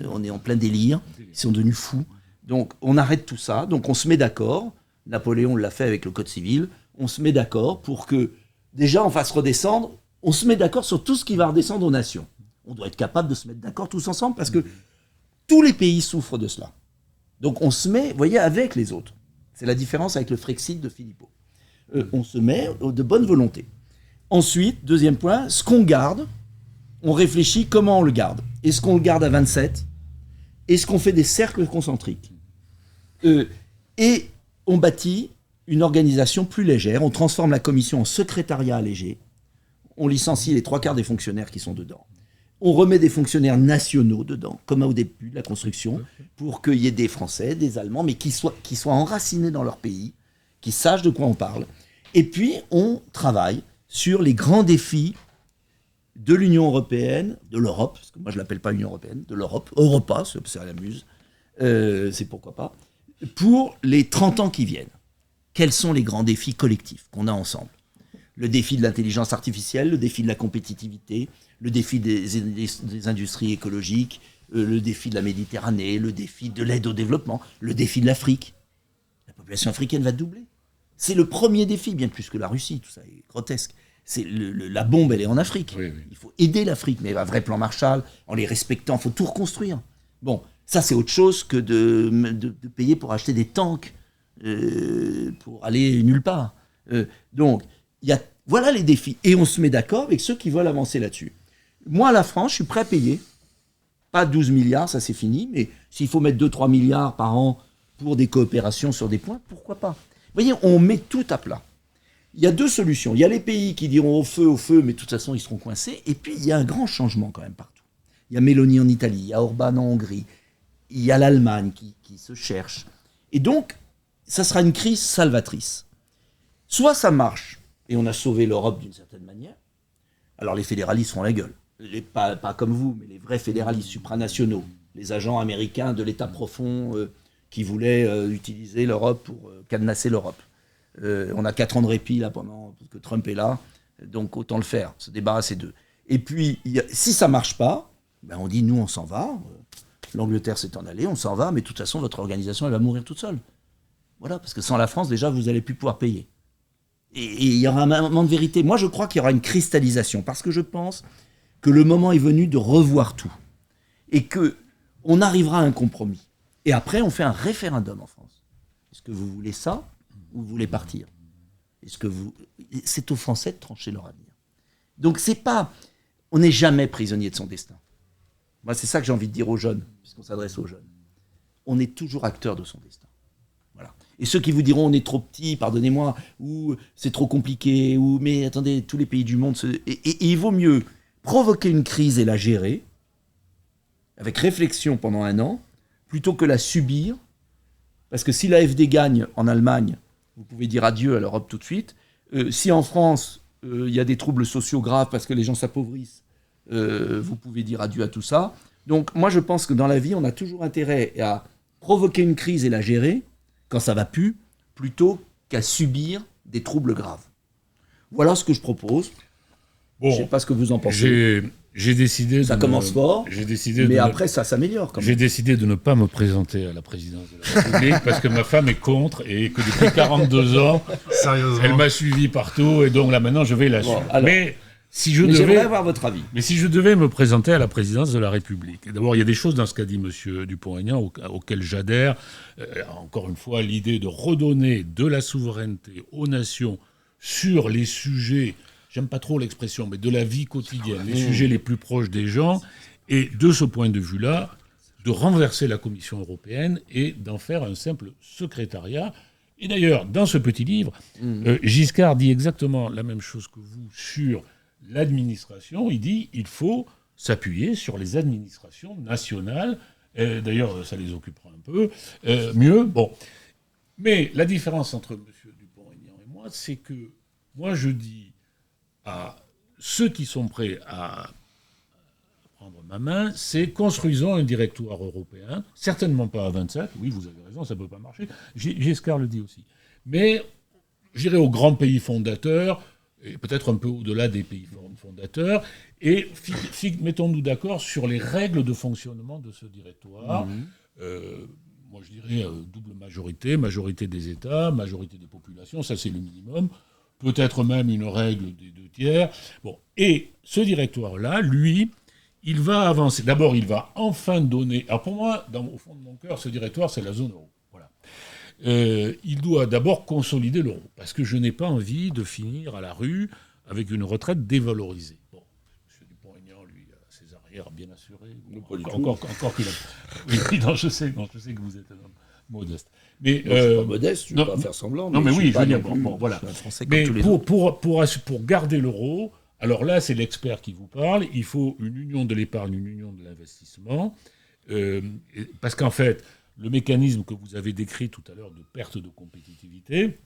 On est en plein délire, ils sont devenus fous. Donc on arrête tout ça, donc on se met d'accord. Napoléon l'a fait avec le Code civil. On se met d'accord pour que, déjà, on fasse redescendre. On se met d'accord sur tout ce qui va redescendre aux nations. On doit être capable de se mettre d'accord tous ensemble parce que tous les pays souffrent de cela. Donc on se met, vous voyez, avec les autres. C'est la différence avec le Frexit de Philippot. On se met de bonne volonté. Ensuite, deuxième point, ce qu'on garde, on réfléchit comment on le garde. Est-ce qu'on le garde à 27 ? Est-ce qu'on fait des cercles concentriques ? Et on bâtit une organisation plus légère. On transforme la commission en secrétariat allégé. On licencie les 3/4 des fonctionnaires qui sont dedans. On remet des fonctionnaires nationaux dedans, comme au début de la construction, pour qu'il y ait des Français, des Allemands, mais qui soient enracinés dans leur pays, qui sachent de quoi on parle. Et puis, on travaille sur les grands défis de l'Union européenne, de l'Europe, parce que moi je ne l'appelle pas Union européenne, de l'Europe, Europa, ça l'amuse, c'est pourquoi pas, pour les 30 ans qui viennent. Quels sont les grands défis collectifs qu'on a ensemble ? Le défi de l'intelligence artificielle, le défi de la compétitivité, le défi des industries écologiques, le défi de la Méditerranée, le défi de l'aide au développement, le défi de l'Afrique. La population africaine va doubler. C'est le premier défi, bien plus que la Russie, tout ça est grotesque. C'est la bombe, elle est en Afrique. Oui. Il faut aider l'Afrique, mais un vrai plan Marshall, en les respectant, il faut tout reconstruire. Bon, ça c'est autre chose que de payer pour acheter des tanks pour aller nulle part. Donc, voilà les défis. Et on se met d'accord avec ceux qui veulent avancer là-dessus. Moi, la France, je suis prêt à payer. Pas 12 milliards, ça c'est fini, mais s'il faut mettre 2-3 milliards par an pour des coopérations sur des points, pourquoi pas ? Vous voyez, on met tout à plat. Il y a 2 solutions. Il y a les pays qui diront au feu, mais de toute façon, ils seront coincés. Et puis, il y a un grand changement quand même partout. Il y a Meloni en Italie, il y a Orban en Hongrie, il y a l'Allemagne qui se cherche. Et donc, ça sera une crise salvatrice. Soit ça marche, et on a sauvé l'Europe d'une certaine manière. Alors les fédéralistes font la gueule. Pas comme vous, mais les vrais fédéralistes supranationaux. Les agents américains de l'État profond qui voulaient utiliser l'Europe pour cadenasser l'Europe. On a 4 ans de répit là pendant que Trump est là, donc autant le faire, se débarrasser d'eux. Et puis, si ça marche pas, ben on dit nous on s'en va, l'Angleterre s'est en allée, on s'en va, mais de toute façon votre organisation elle va mourir toute seule. Voilà, parce que sans la France déjà vous n'allez plus pouvoir payer. Et il y aura un moment de vérité. Moi je crois qu'il y aura une cristallisation, parce que je pense que le moment est venu de revoir tout. Et qu'on arrivera à un compromis. Et après on fait un référendum en France. Est-ce que vous voulez ça ? Ou vous voulez partir ? C'est aux Français de trancher leur avenir. Donc on n'est jamais prisonnier de son destin. Moi, c'est ça que j'ai envie de dire aux jeunes, puisqu'on s'adresse aux jeunes. On est toujours acteur de son destin. Voilà. Et ceux qui vous diront on est trop petit, pardonnez-moi, ou c'est trop compliqué, ou mais attendez, tous les pays du monde et il vaut mieux provoquer une crise et la gérer avec réflexion pendant 1 an, plutôt que la subir. Parce que si l'AfD gagne en Allemagne, vous pouvez dire adieu à l'Europe tout de suite. Si en France, il y a des troubles sociaux graves parce que les gens s'appauvrissent, vous pouvez dire adieu à tout ça. Donc moi, je pense que dans la vie, on a toujours intérêt à provoquer une crise et la gérer, quand ça va plus, plutôt qu'à subir des troubles graves. Voilà ce que je propose. Bon, je ne sais pas ce que vous en pensez. J'ai décidé ça commence fort, mais après ça s'améliore quand même. J'ai décidé de ne pas me présenter à la présidence de la République parce que ma femme est contre et que depuis 42 ans, elle m'a suivi partout et donc là maintenant je vais la suivre. Alors, mais j'aimerais avoir votre avis. Mais si je devais me présenter à la présidence de la République, d'abord il y a des choses dans ce qu'a dit M. Dupont-Aignan auxquelles j'adhère. Encore une fois, l'idée de redonner de la souveraineté aux nations sur les sujets, j'aime pas trop l'expression, mais de la vie quotidienne, les sujets les plus proches des gens. Et de ce point de vue-là, de renverser la Commission européenne et d'en faire un simple secrétariat. Et d'ailleurs, dans ce petit livre, Giscard dit exactement la même chose que vous sur l'administration. Il dit qu'il faut s'appuyer sur les administrations nationales. D'ailleurs, ça les occupera un peu mieux. Bon. Mais la différence entre M. Dupont-Aignan et moi, c'est que moi, je dis à ceux qui sont prêts à prendre ma main, c'est construisons un directoire européen, certainement pas à 27, oui, vous avez raison, ça ne peut pas marcher, Giscard le dit aussi. Mais j'irai aux grands pays fondateurs, et peut-être un peu au-delà des pays fondateurs, et mettons-nous d'accord sur les règles de fonctionnement de ce directoire. Moi, je dirais double majorité des États, majorité des populations, ça c'est le minimum. Peut-être même une règle des 2/3. Bon. Et ce directoire-là, lui, il va avancer. D'abord, il va enfin donner... Alors pour moi, au fond de mon cœur, ce directoire, c'est la zone euro. Voilà. Il doit d'abord consolider l'euro, parce que je n'ai pas envie de finir à la rue avec une retraite dévalorisée. Bon, M. Dupont-Aignan, lui, a ses arrières bien assurées. Encore qu'il a... Oui, non, je sais que vous êtes un homme modeste. Mais, je ne suis pas modeste, je ne vais pas faire semblant. Non, mais oui, je veux dire, voilà. Je suis un Français mais comme tous les autres. pour garder l'euro, alors là, c'est l'expert qui vous parle, il faut une union de l'épargne, une union de l'investissement, parce qu'en fait, le mécanisme que vous avez décrit tout à l'heure de perte de compétitivité,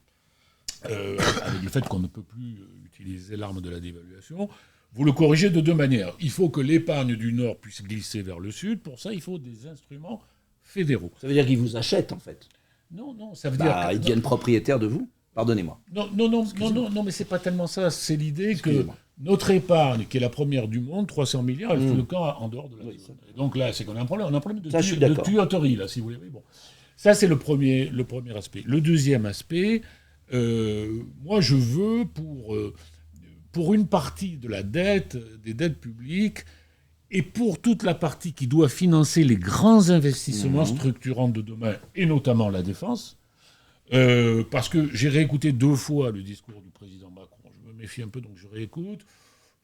avec le fait qu'on ne peut plus utiliser l'arme de la dévaluation, vous le corrigez de deux manières. Il faut que l'épargne du Nord puisse glisser vers le Sud. Pour ça, il faut des instruments fédéraux. Ça veut dire qu'ils vous achètent, en fait. Non, ça veut dire... Ils deviennent propriétaires de vous. Pardonnez-moi. Non, mais c'est pas tellement ça. C'est l'idée que notre épargne, qui est la première du monde, 300 milliards, elle fait le camp en dehors de la zone. Et donc là, c'est qu'on a un problème. On a un problème de tuyauterie, là, si vous voulez. Bon. Ça, c'est le premier aspect. Le deuxième aspect, moi, je veux, pour une partie de la dette, des dettes publiques, et pour toute la partie qui doit financer les grands investissements structurants de demain, et notamment la défense, parce que j'ai réécouté 2 fois le discours du président Macron. Je me méfie un peu, donc je réécoute.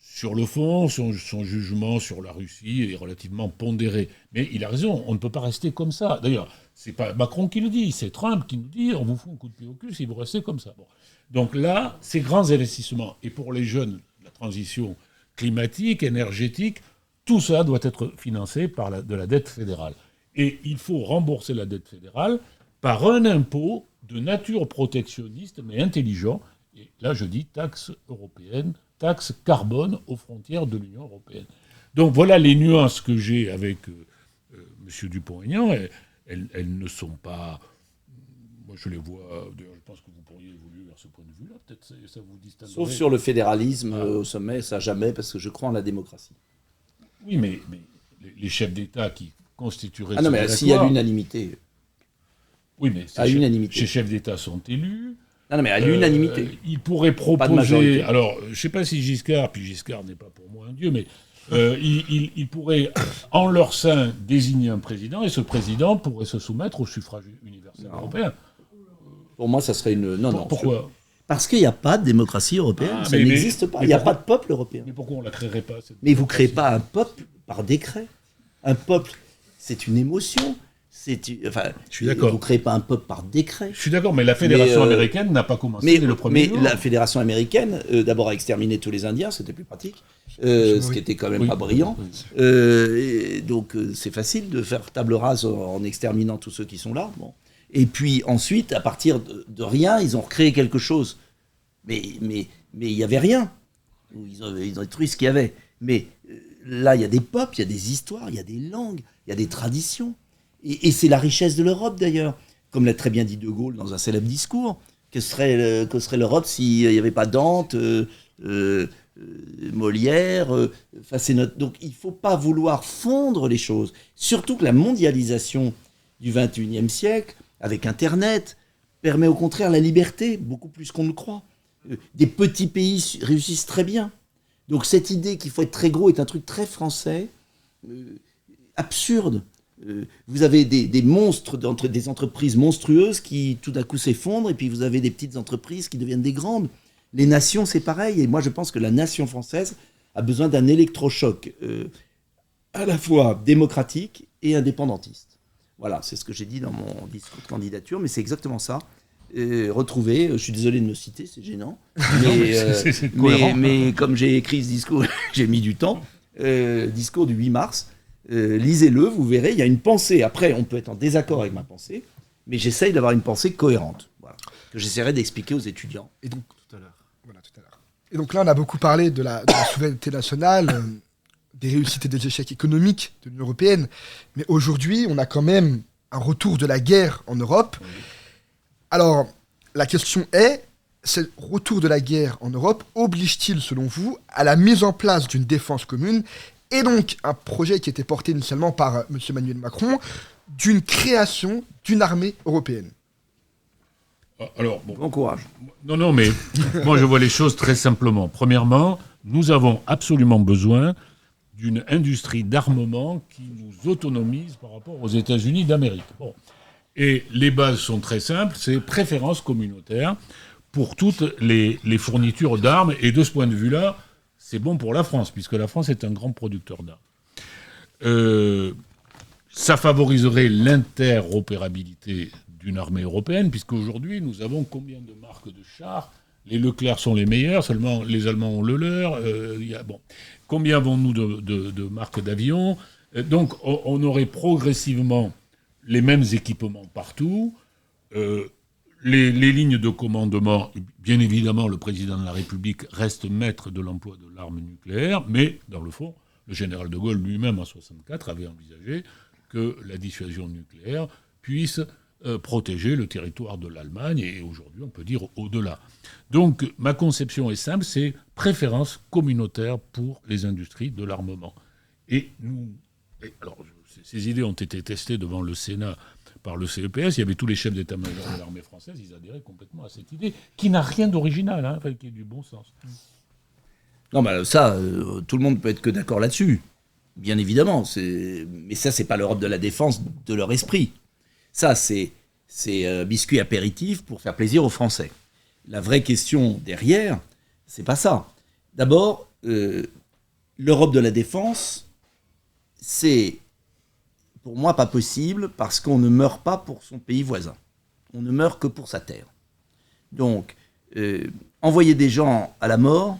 Sur le fond, son jugement sur la Russie est relativement pondéré. Mais il a raison, on ne peut pas rester comme ça. D'ailleurs, c'est pas Macron qui le dit, c'est Trump qui nous dit on vous fout un coup de pied au cul si vous restez comme ça. Bon. Donc là, ces grands investissements, et pour les jeunes, la transition climatique, énergétique, tout ça doit être financé par de la dette fédérale. Et il faut rembourser la dette fédérale par un impôt de nature protectionniste, mais intelligent. Et là, je dis taxe européenne, taxe carbone aux frontières de l'Union européenne. Donc voilà les nuances que j'ai avec M. Dupont-Aignan. Elles ne sont pas... Moi, je les vois... D'ailleurs, je pense que vous pourriez évoluer vers ce point de vue-là. Peut-être ça vous distinguerait. Sauf sur le fédéralisme au sommet, ça jamais, parce que je crois en la démocratie. Oui, mais les chefs d'État qui constitueraient... Ah non, mais s'il y a l'unanimité... Oui, mais ces chefs d'État sont élus. Non, mais à l'unanimité. Ils pourraient proposer... Alors, je ne sais pas si Giscard n'est pas pour moi un dieu, mais ils pourraient, en leur sein, désigner un président, et ce président pourrait se soumettre au suffrage universel européen. Pour moi, ça serait une... Non. Pourquoi ? Parce qu'il n'y a pas de démocratie européenne, ça n'existe pas. Il n'y a pas de peuple européen. Mais pourquoi on ne la créerait pas Mais vous ne créez pas un peuple par décret. Un peuple, c'est une émotion. Je suis d'accord. Vous ne créez pas un peuple par décret. Je suis d'accord, mais la Fédération américaine n'a pas commencé dès le premier jour. Mais la Fédération américaine, d'abord, a exterminé tous les Indiens, c'était plus pratique, ce qui était quand même pas brillant. Et donc, c'est facile de faire table rase en exterminant tous ceux qui sont là. Bon. Et puis ensuite, à partir de rien, ils ont recréé quelque chose. Mais il n'y avait rien. Ils ont détruit ce qu'il y avait. Mais là, il y a des peuples, il y a des histoires, il y a des langues, il y a des traditions. Et c'est la richesse de l'Europe, d'ailleurs. Comme l'a très bien dit De Gaulle dans un célèbre discours, que serait l'Europe s'il n'y avait pas Dante, Molière. Donc il ne faut pas vouloir fondre les choses. Surtout que la mondialisation du XXIe siècle, avec Internet, permet au contraire la liberté, beaucoup plus qu'on ne croit. Des petits pays réussissent très bien. Donc cette idée qu'il faut être très gros est un truc très français, absurde. Vous avez des monstres, des entreprises monstrueuses qui tout d'un coup s'effondrent, et puis vous avez des petites entreprises qui deviennent des grandes. Les nations, c'est pareil. Et moi, je pense que la nation française a besoin d'un électrochoc à la fois démocratique et indépendantiste. Voilà, c'est ce que j'ai dit dans mon discours de candidature, mais c'est exactement ça. Retrouver, je suis désolé de me citer, c'est gênant, mais comme j'ai écrit ce discours, j'ai mis du temps, discours du 8 mars, lisez-le, vous verrez, il y a une pensée. Après, on peut être en désaccord avec ma pensée, mais j'essaye d'avoir une pensée cohérente, voilà, que j'essaierai d'expliquer aux étudiants. Et donc, tout à l'heure. Et donc là, on a beaucoup parlé de la souveraineté nationale, des réussites et des échecs économiques de l'Union européenne, mais aujourd'hui, on a quand même un retour de la guerre en Europe. Alors, la question est, ce retour de la guerre en Europe oblige-t-il, selon vous, à la mise en place d'une défense commune, et donc un projet qui était porté initialement par M. Emmanuel Macron, d'une création d'une armée européenne? Alors, bon courage. Non, mais moi je vois les choses très simplement. Premièrement, nous avons absolument besoin d'une industrie d'armement qui nous autonomise par rapport aux États-Unis d'Amérique. Bon. Et les bases sont très simples, c'est préférence communautaire pour toutes les fournitures d'armes. Et de ce point de vue-là, c'est bon pour la France, puisque la France est un grand producteur d'armes. Ça favoriserait l'interopérabilité d'une armée européenne, puisqu'aujourd'hui, nous avons combien de marques de chars? Les Leclerc sont les meilleurs, seulement les Allemands ont le leur. Combien avons-nous de marques d'avions? Donc, on aurait progressivement les mêmes équipements partout. Les lignes de commandement, bien évidemment, le président de la République reste maître de l'emploi de l'arme nucléaire, mais, dans le fond, le général de Gaulle lui-même, en 1964, avait envisagé que la dissuasion nucléaire puisse protéger le territoire de l'Allemagne, et aujourd'hui, on peut dire au-delà. Donc, ma conception est simple, c'est préférence communautaire pour les industries de l'armement. Et nous... Alors, ces idées ont été testées devant le Sénat par le CEPS. Il y avait tous les chefs d'état-major de l'armée française, ils adhéraient complètement à cette idée, qui n'a rien d'original, qui est du bon sens. Non, mais ça, tout le monde peut être que d'accord là-dessus, bien évidemment. Mais ça, c'est pas l'Europe de la défense de leur esprit. Ça, c'est biscuit apéritif pour faire plaisir aux Français. La vraie question derrière, c'est pas ça. D'abord, l'Europe de la défense, c'est pour moi pas possible parce qu'on ne meurt pas pour son pays voisin. On ne meurt que pour sa terre. Donc, envoyer des gens à la mort,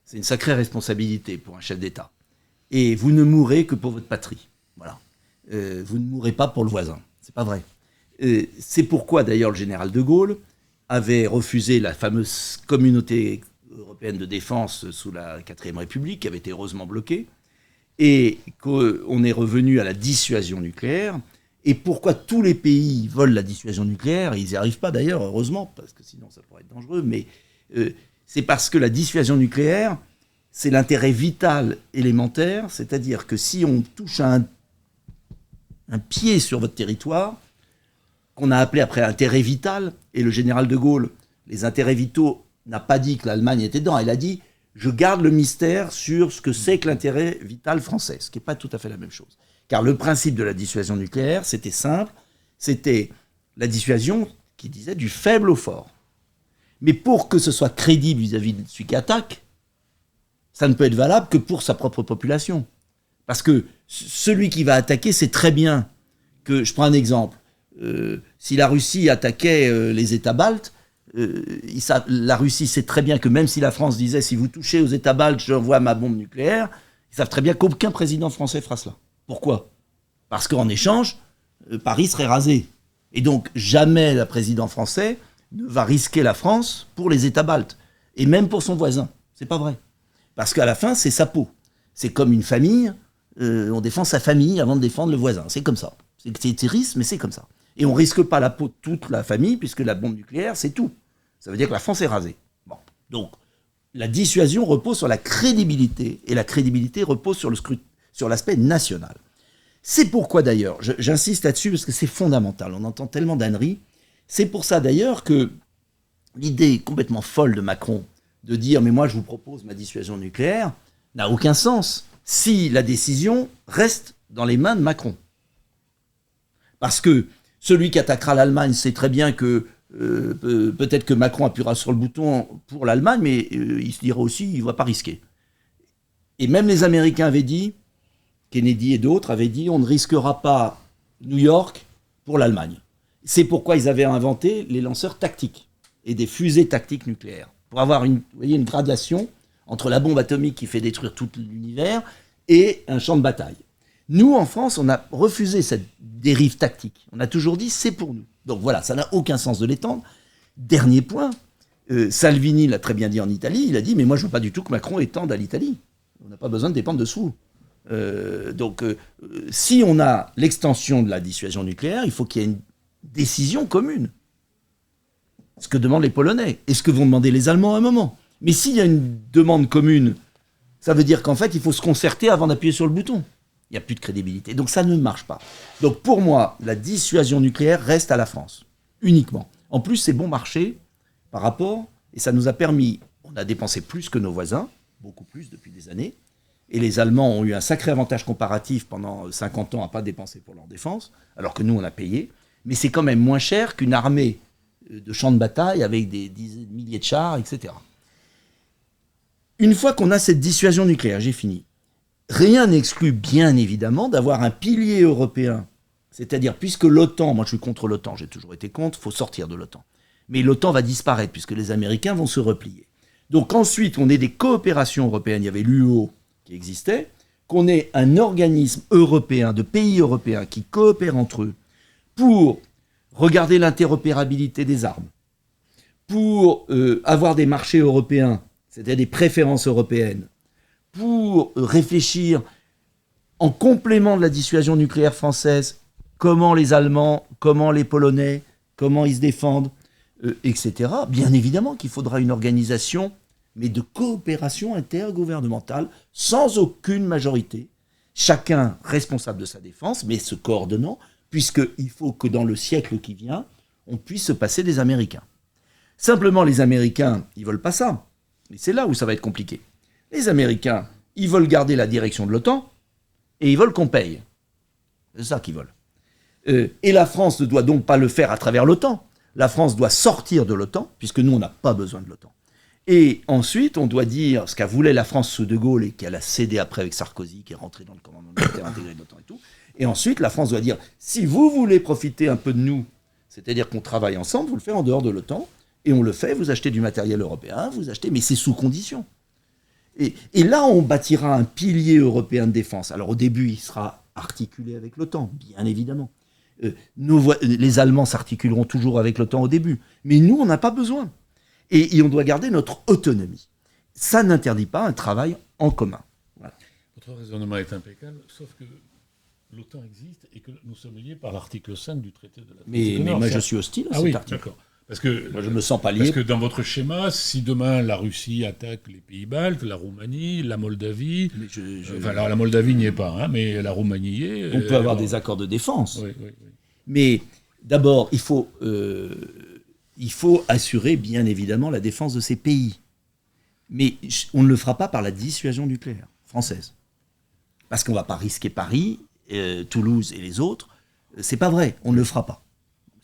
c'est une sacrée responsabilité pour un chef d'État. Et vous ne mourrez que pour votre patrie. Voilà. Vous ne mourrez pas pour le voisin. C'est pas vrai. C'est pourquoi d'ailleurs le général de Gaulle avait refusé la fameuse communauté européenne de défense sous la 4ème République, qui avait été heureusement bloquée, et qu'on est revenu à la dissuasion nucléaire. Et pourquoi tous les pays veulent la dissuasion nucléaire? Ils n'y arrivent pas d'ailleurs, heureusement, parce que sinon ça pourrait être dangereux, mais c'est parce que la dissuasion nucléaire, c'est l'intérêt vital élémentaire, c'est-à-dire que si on touche un pied sur votre territoire, qu'on a appelé après intérêt vital, et le général de Gaulle, les intérêts vitaux, n'a pas dit que l'Allemagne était dedans, il a dit « je garde le mystère sur ce que c'est que l'intérêt vital français », ce qui n'est pas tout à fait la même chose. Car le principe de la dissuasion nucléaire, c'était simple, c'était la dissuasion qui disait du faible au fort. Mais pour que ce soit crédible vis-à-vis de celui qui attaque, ça ne peut être valable que pour sa propre population. Parce que celui qui va attaquer sait très bien que, je prends un exemple, si la Russie attaquait les États baltes, la Russie sait très bien que même si la France disait « si vous touchez aux États baltes, j'envoie ma bombe nucléaire », ils savent très bien qu'aucun président français fera cela. Pourquoi? Parce qu'en échange, Paris serait rasé. Et donc, jamais le président français ne va risquer la France pour les États baltes. Et même pour son voisin. C'est pas vrai. Parce qu'à la fin, c'est sa peau. C'est comme une famille, on défend sa famille avant de défendre le voisin. C'est comme ça. C'est triste, mais c'est comme ça. Et on risque pas la peau de toute la famille, puisque la bombe nucléaire, c'est tout. Ça veut dire que la France est rasée. Bon. Donc, la dissuasion repose sur la crédibilité, et la crédibilité repose sur l'aspect national. C'est pourquoi d'ailleurs, j'insiste là-dessus parce que c'est fondamental, on entend tellement d'âneries, c'est pour ça d'ailleurs que l'idée complètement folle de Macron de dire « mais moi je vous propose ma dissuasion nucléaire » n'a aucun sens si la décision reste dans les mains de Macron. Parce que celui qui attaquera l'Allemagne sait très bien que peut-être que Macron appuiera sur le bouton pour l'Allemagne, mais il se dira aussi il ne va pas risquer. Et même les Américains avaient dit Kennedy et d'autres avaient dit on ne risquera pas New York pour l'Allemagne. C'est pourquoi ils avaient inventé les lanceurs tactiques et des fusées tactiques nucléaires. Pour avoir une gradation entre la bombe atomique qui fait détruire tout l'univers et un champ de bataille. Nous, en France, on a refusé cette dérive tactique. On a toujours dit c'est pour nous. Donc voilà, ça n'a aucun sens de l'étendre. Dernier point, Salvini l'a très bien dit en Italie, il a dit mais moi je ne veux pas du tout que Macron étende à l'Italie. On n'a pas besoin de dépendre de sous. Si on a l'extension de la dissuasion nucléaire, il faut qu'il y ait une décision commune. Ce que demandent les Polonais et ce que vont demander les Allemands à un moment. Mais s'il y a une demande commune, ça veut dire qu'en fait, il faut se concerter avant d'appuyer sur le bouton. Il n'y a plus de crédibilité. Donc ça ne marche pas. Donc pour moi, la dissuasion nucléaire reste à la France, uniquement. En plus, c'est bon marché par rapport, et ça nous a permis, on a dépensé plus que nos voisins, beaucoup plus depuis des années, et les Allemands ont eu un sacré avantage comparatif pendant 50 ans à ne pas dépenser pour leur défense, alors que nous, on a payé. Mais c'est quand même moins cher qu'une armée de champs de bataille avec des dizaines de milliers de chars, etc. Une fois qu'on a cette dissuasion nucléaire, j'ai fini. Rien n'exclut bien évidemment d'avoir un pilier européen. C'est-à-dire, puisque l'OTAN, moi je suis contre l'OTAN, j'ai toujours été contre, il faut sortir de l'OTAN. Mais l'OTAN va disparaître puisque les Américains vont se replier. Donc ensuite, on ait des coopérations européennes, il y avait l'UO qui existait, qu'on ait un organisme européen, de pays européens qui coopèrent entre eux pour regarder l'interopérabilité des armes, pour avoir des marchés européens, c'est-à-dire des préférences européennes, pour réfléchir en complément de la dissuasion nucléaire française, comment les Allemands, comment les Polonais, comment ils se défendent, etc. Bien évidemment qu'il faudra une organisation, mais de coopération intergouvernementale, sans aucune majorité, chacun responsable de sa défense, mais se coordonnant, puisqu'il faut que dans le siècle qui vient, on puisse se passer des Américains. Simplement, les Américains, ils ne veulent pas ça. Et c'est là où ça va être compliqué. Les Américains, ils veulent garder la direction de l'OTAN et ils veulent qu'on paye. C'est ça qu'ils veulent. Et la France ne doit donc pas le faire à travers l'OTAN. La France doit sortir de l'OTAN, puisque nous, on n'a pas besoin de l'OTAN. Et ensuite, on doit dire ce qu'a voulu la France sous De Gaulle et qu'elle a cédé après avec Sarkozy, qui est rentré dans le commandement militaire intégré de l'OTAN et tout. Et ensuite, la France doit dire, si vous voulez profiter un peu de nous, c'est-à-dire qu'on travaille ensemble, vous le faites en dehors de l'OTAN, et on le fait, vous achetez du matériel européen, vous achetez, mais c'est sous condition. Et là, on bâtira un pilier européen de défense. Alors au début, il sera articulé avec l'OTAN, bien évidemment. Les Allemands s'articuleront toujours avec l'OTAN au début. Mais nous, on n'a pas besoin. Et on doit garder notre autonomie. Ça n'interdit pas un travail en commun. Voilà. Votre raisonnement est impeccable, sauf que l'OTAN existe et que nous sommes liés par l'article 5 du traité de l'Atlantique Nord. Mais moi, je suis hostile à cet article. D'accord. Parce que, moi, je ne me sens pas lié. Parce que dans votre schéma, si demain la Russie attaque les pays baltes, la Roumanie, la Moldavie, enfin, la Moldavie n'y est pas, hein, mais la Roumanie y est. On peut avoir des accords de défense. Oui. Mais d'abord, il faut assurer, bien évidemment, la défense de ces pays. Mais on ne le fera pas par la dissuasion nucléaire française. Parce qu'on ne va pas risquer Paris, Toulouse et les autres. C'est pas vrai, on ne le fera pas.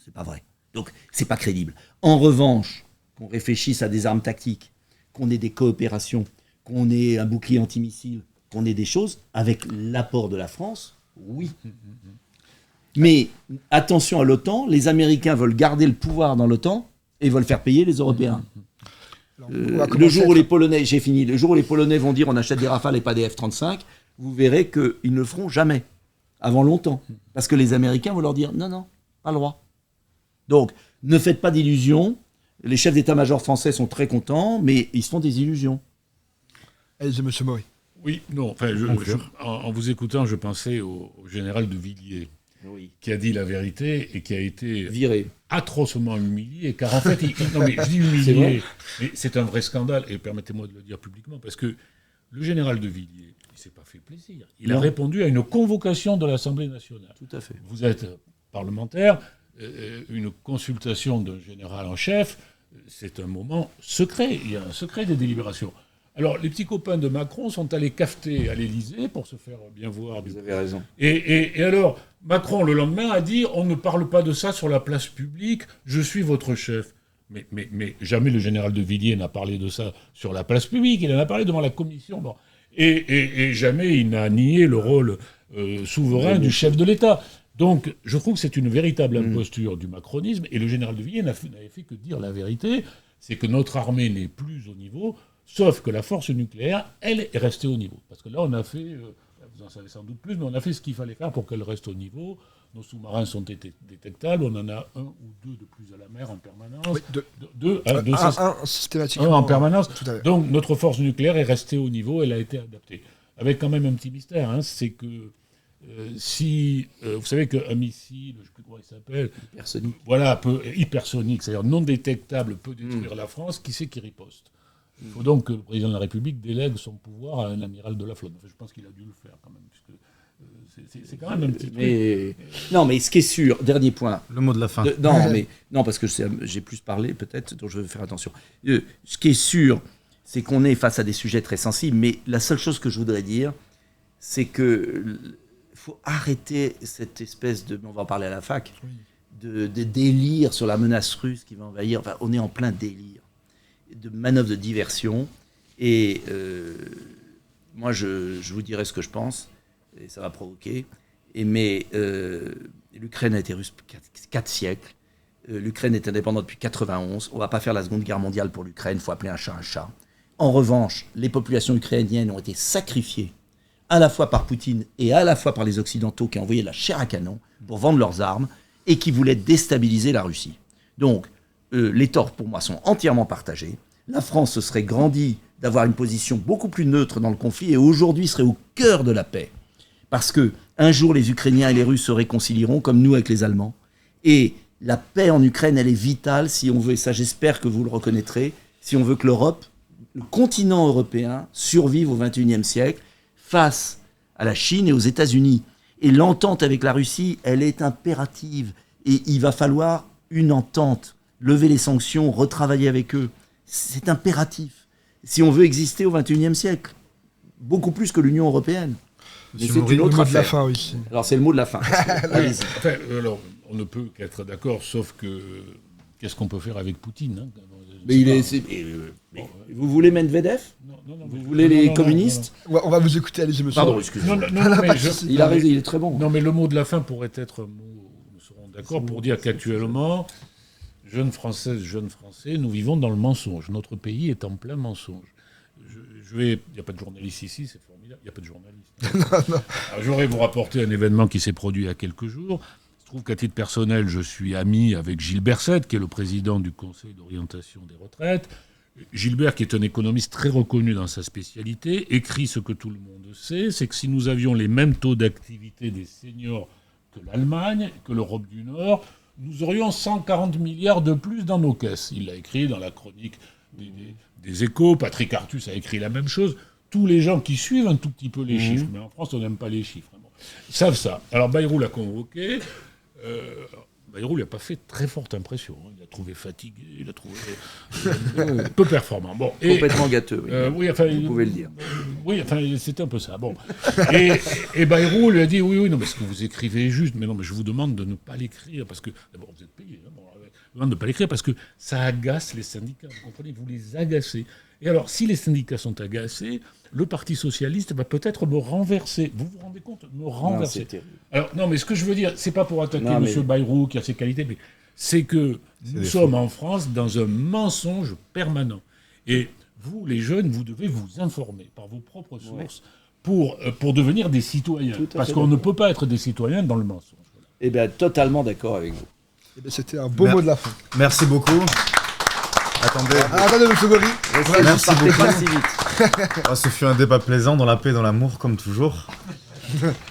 C'est pas vrai. Donc, c'est pas crédible. En revanche, qu'on réfléchisse à des armes tactiques, qu'on ait des coopérations, qu'on ait un bouclier antimissile, qu'on ait des choses, avec l'apport de la France, oui. Mais attention à l'OTAN, les Américains veulent garder le pouvoir dans l'OTAN et veulent faire payer les Européens. Le jour où les Polonais, j'ai fini, le jour où les Polonais vont dire on achète des Rafales et pas des F-35, vous verrez qu'ils ne le feront jamais, avant longtemps. Parce que les Américains vont leur dire non, pas le droit. Donc, ne faites pas d'illusions. Les chefs d'état-major français sont très contents, mais ils se font des illusions. Allez-y, monsieur Maury. Oui, non, enfin, en vous écoutant, je pensais au général de Villiers, qui a dit la vérité et qui a été viré, atrocement humilié, car en fait, non mais je dis humilié, mais c'est un vrai scandale, et permettez-moi de le dire publiquement, parce que le général de Villiers, il s'est pas fait plaisir. Il a répondu à une convocation de l'Assemblée nationale. Tout à fait. Vous êtes parlementaire, une consultation d'un général en chef, c'est un moment secret. Il y a un secret des délibérations. Alors, les petits copains de Macron sont allés cafeter à l'Élysée pour se faire bien voir. Vous avez raison. Et alors, Macron, le lendemain, a dit « On ne parle pas de ça sur la place publique, je suis votre chef ». Mais jamais le général de Villiers n'a parlé de ça sur la place publique, il en a parlé devant la commission. Bon. Et jamais il n'a nié le rôle souverain du chef de l'État. Donc, je trouve que c'est une véritable imposture du macronisme, et le général de Villiers n'avait fait que dire la vérité, c'est que notre armée n'est plus au niveau, sauf que la force nucléaire, elle, est restée au niveau. Parce que là, on a fait, vous en savez sans doute plus, mais on a fait ce qu'il fallait faire pour qu'elle reste au niveau. Nos sous-marins sont détectables, on en a un ou deux de plus à la mer en permanence. Oui, un systématiquement. Un en permanence. Tout à fait. Donc, notre force nucléaire est restée au niveau, elle a été adaptée. Avec quand même un petit mystère, c'est que si vous savez qu'un missile, je ne sais plus comment il s'appelle, hypersonique, hypersonique, c'est-à-dire non détectable, peut détruire la France, qui c'est qui riposte? Il faut donc que le président de la République délègue son pouvoir à un amiral de la flotte. Enfin, je pense qu'il a dû le faire quand même, puisque c'est quand même un petit truc. Non, mais ce qui est sûr, dernier point. Le mot de la fin. Non, parce que j'ai plus parlé peut-être, donc je vais faire attention. Ce qui est sûr, c'est qu'on est face à des sujets très sensibles, mais la seule chose que je voudrais dire, c'est que faut arrêter cette espèce de, on va en parler à la fac, de délire sur la menace russe qui va envahir. Enfin, on est en plein délire de manœuvres de diversion. Et moi, je vous dirai ce que je pense, et ça va provoquer. Mais l'Ukraine a été russe 4 siècles. L'Ukraine est indépendante depuis 91. On ne va pas faire la Seconde Guerre mondiale pour l'Ukraine. Il faut appeler un chat un chat. En revanche, les populations ukrainiennes ont été sacrifiées à la fois par Poutine et à la fois par les Occidentaux qui ont envoyé la chair à canon pour vendre leurs armes et qui voulaient déstabiliser la Russie. Donc, les torts, pour moi, sont entièrement partagés. La France se serait grandie d'avoir une position beaucoup plus neutre dans le conflit et aujourd'hui serait au cœur de la paix. Parce que un jour, les Ukrainiens et les Russes se réconcilieront, comme nous avec les Allemands. Et la paix en Ukraine, elle est vitale si on veut, et ça j'espère que vous le reconnaîtrez, si on veut que l'Europe, le continent européen, survive au XXIe siècle face à la Chine et aux États-Unis. Et l'entente avec la Russie, elle est impérative. Et il va falloir une entente, lever les sanctions, retravailler avec eux. C'est impératif. Si on veut exister au XXIe siècle, beaucoup plus que l'Union européenne. Mais c'est une autre affaire. La fin, oui. Alors c'est le mot de la fin. Enfin, alors, on ne peut qu'être d'accord, sauf que qu'est-ce qu'on peut faire avec Poutine Mais vous voulez Medvedev? Non, vous voulez les communistes? On va vous écouter, allez-y, monsieur. Pardon, excusez-moi. Il a raison, il est très bon. Non, mais le mot de la fin pourrait être un mot, nous serons d'accord, pour dire qu'actuellement, jeunes Françaises, jeunes Français, nous vivons dans le mensonge. Notre pays est en plein mensonge. Il n'y a pas de journaliste ici, c'est formidable. Il n'y a pas de journaliste. Non. Alors, je voudrais vous rapporter un événement qui s'est produit il y a quelques jours. Il se trouve qu'à titre personnel, je suis ami avec Gilles Berset, qui est le président du Conseil d'orientation des retraites. Gilbert, qui est un économiste très reconnu dans sa spécialité, écrit ce que tout le monde sait, c'est que si nous avions les mêmes taux d'activité des seniors que l'Allemagne, que l'Europe du Nord, nous aurions 140 milliards de plus dans nos caisses. Il l'a écrit dans la chronique des Échos. Patrick Artus a écrit la même chose. Tous les gens qui suivent un tout petit peu les chiffres, mais en France, on n'aime pas les chiffres. Bon, ils savent ça. Alors Bayrou l'a convoqué. Bayrou, il n'a pas fait très forte impression. Il l'a trouvé fatigué, il l'a trouvé peu performant. Bon, complètement gâteux, oui. Vous pouvez le dire. Oui, enfin, c'était un peu ça. Bon. Et Bayrou lui a dit, oui, non, mais ce que vous écrivez est juste, mais non, mais je vous demande de ne pas l'écrire, parce que, d'abord, vous êtes payé, je vous demande de ne pas l'écrire, parce que ça agace les syndicats, vous comprenez, vous les agacez. Et alors, si les syndicats sont agacés, le Parti socialiste va peut-être me renverser. Vous vous rendez compte? Me renverser. Alors, non, mais ce que je veux dire, c'est pas pour attaquer M. Bayrou, qui a ses qualités, mais c'est que nous sommes en France dans un mensonge permanent. Et vous, les jeunes, vous devez vous informer par vos propres sources pour devenir des citoyens. Parce qu'on ne peut pas être des citoyens dans le mensonge. Voilà. Eh bien, totalement d'accord avec vous. Eh bien, c'était un beau mot de la fin. Merci beaucoup. Attendez, monsieur Gori. Merci beaucoup. Ce fut un débat plaisant, dans la paix et dans l'amour, comme toujours.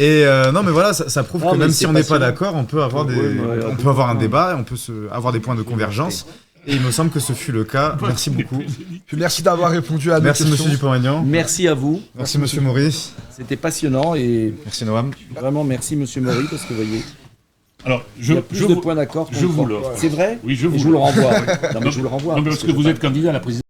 Et non, mais voilà, ça prouve que même si on n'est pas d'accord, on peut avoir un débat, on peut avoir des points de convergence. Et il me semble que ce fut le cas. Merci beaucoup. Puis merci d'avoir répondu à nos questions. Merci, monsieur Dupont-Aignan. Merci à vous. Merci, monsieur Maury. C'était passionnant. Et merci, Noam. Vraiment, merci, monsieur Maury, parce que vous voyez... Alors, il y a plus de points d'accord. Je vous l'offre. C'est vrai? Oui, je vous le renvoie. Non, mais je vous le renvoie. Non, mais parce que vous êtes candidat à la présidence.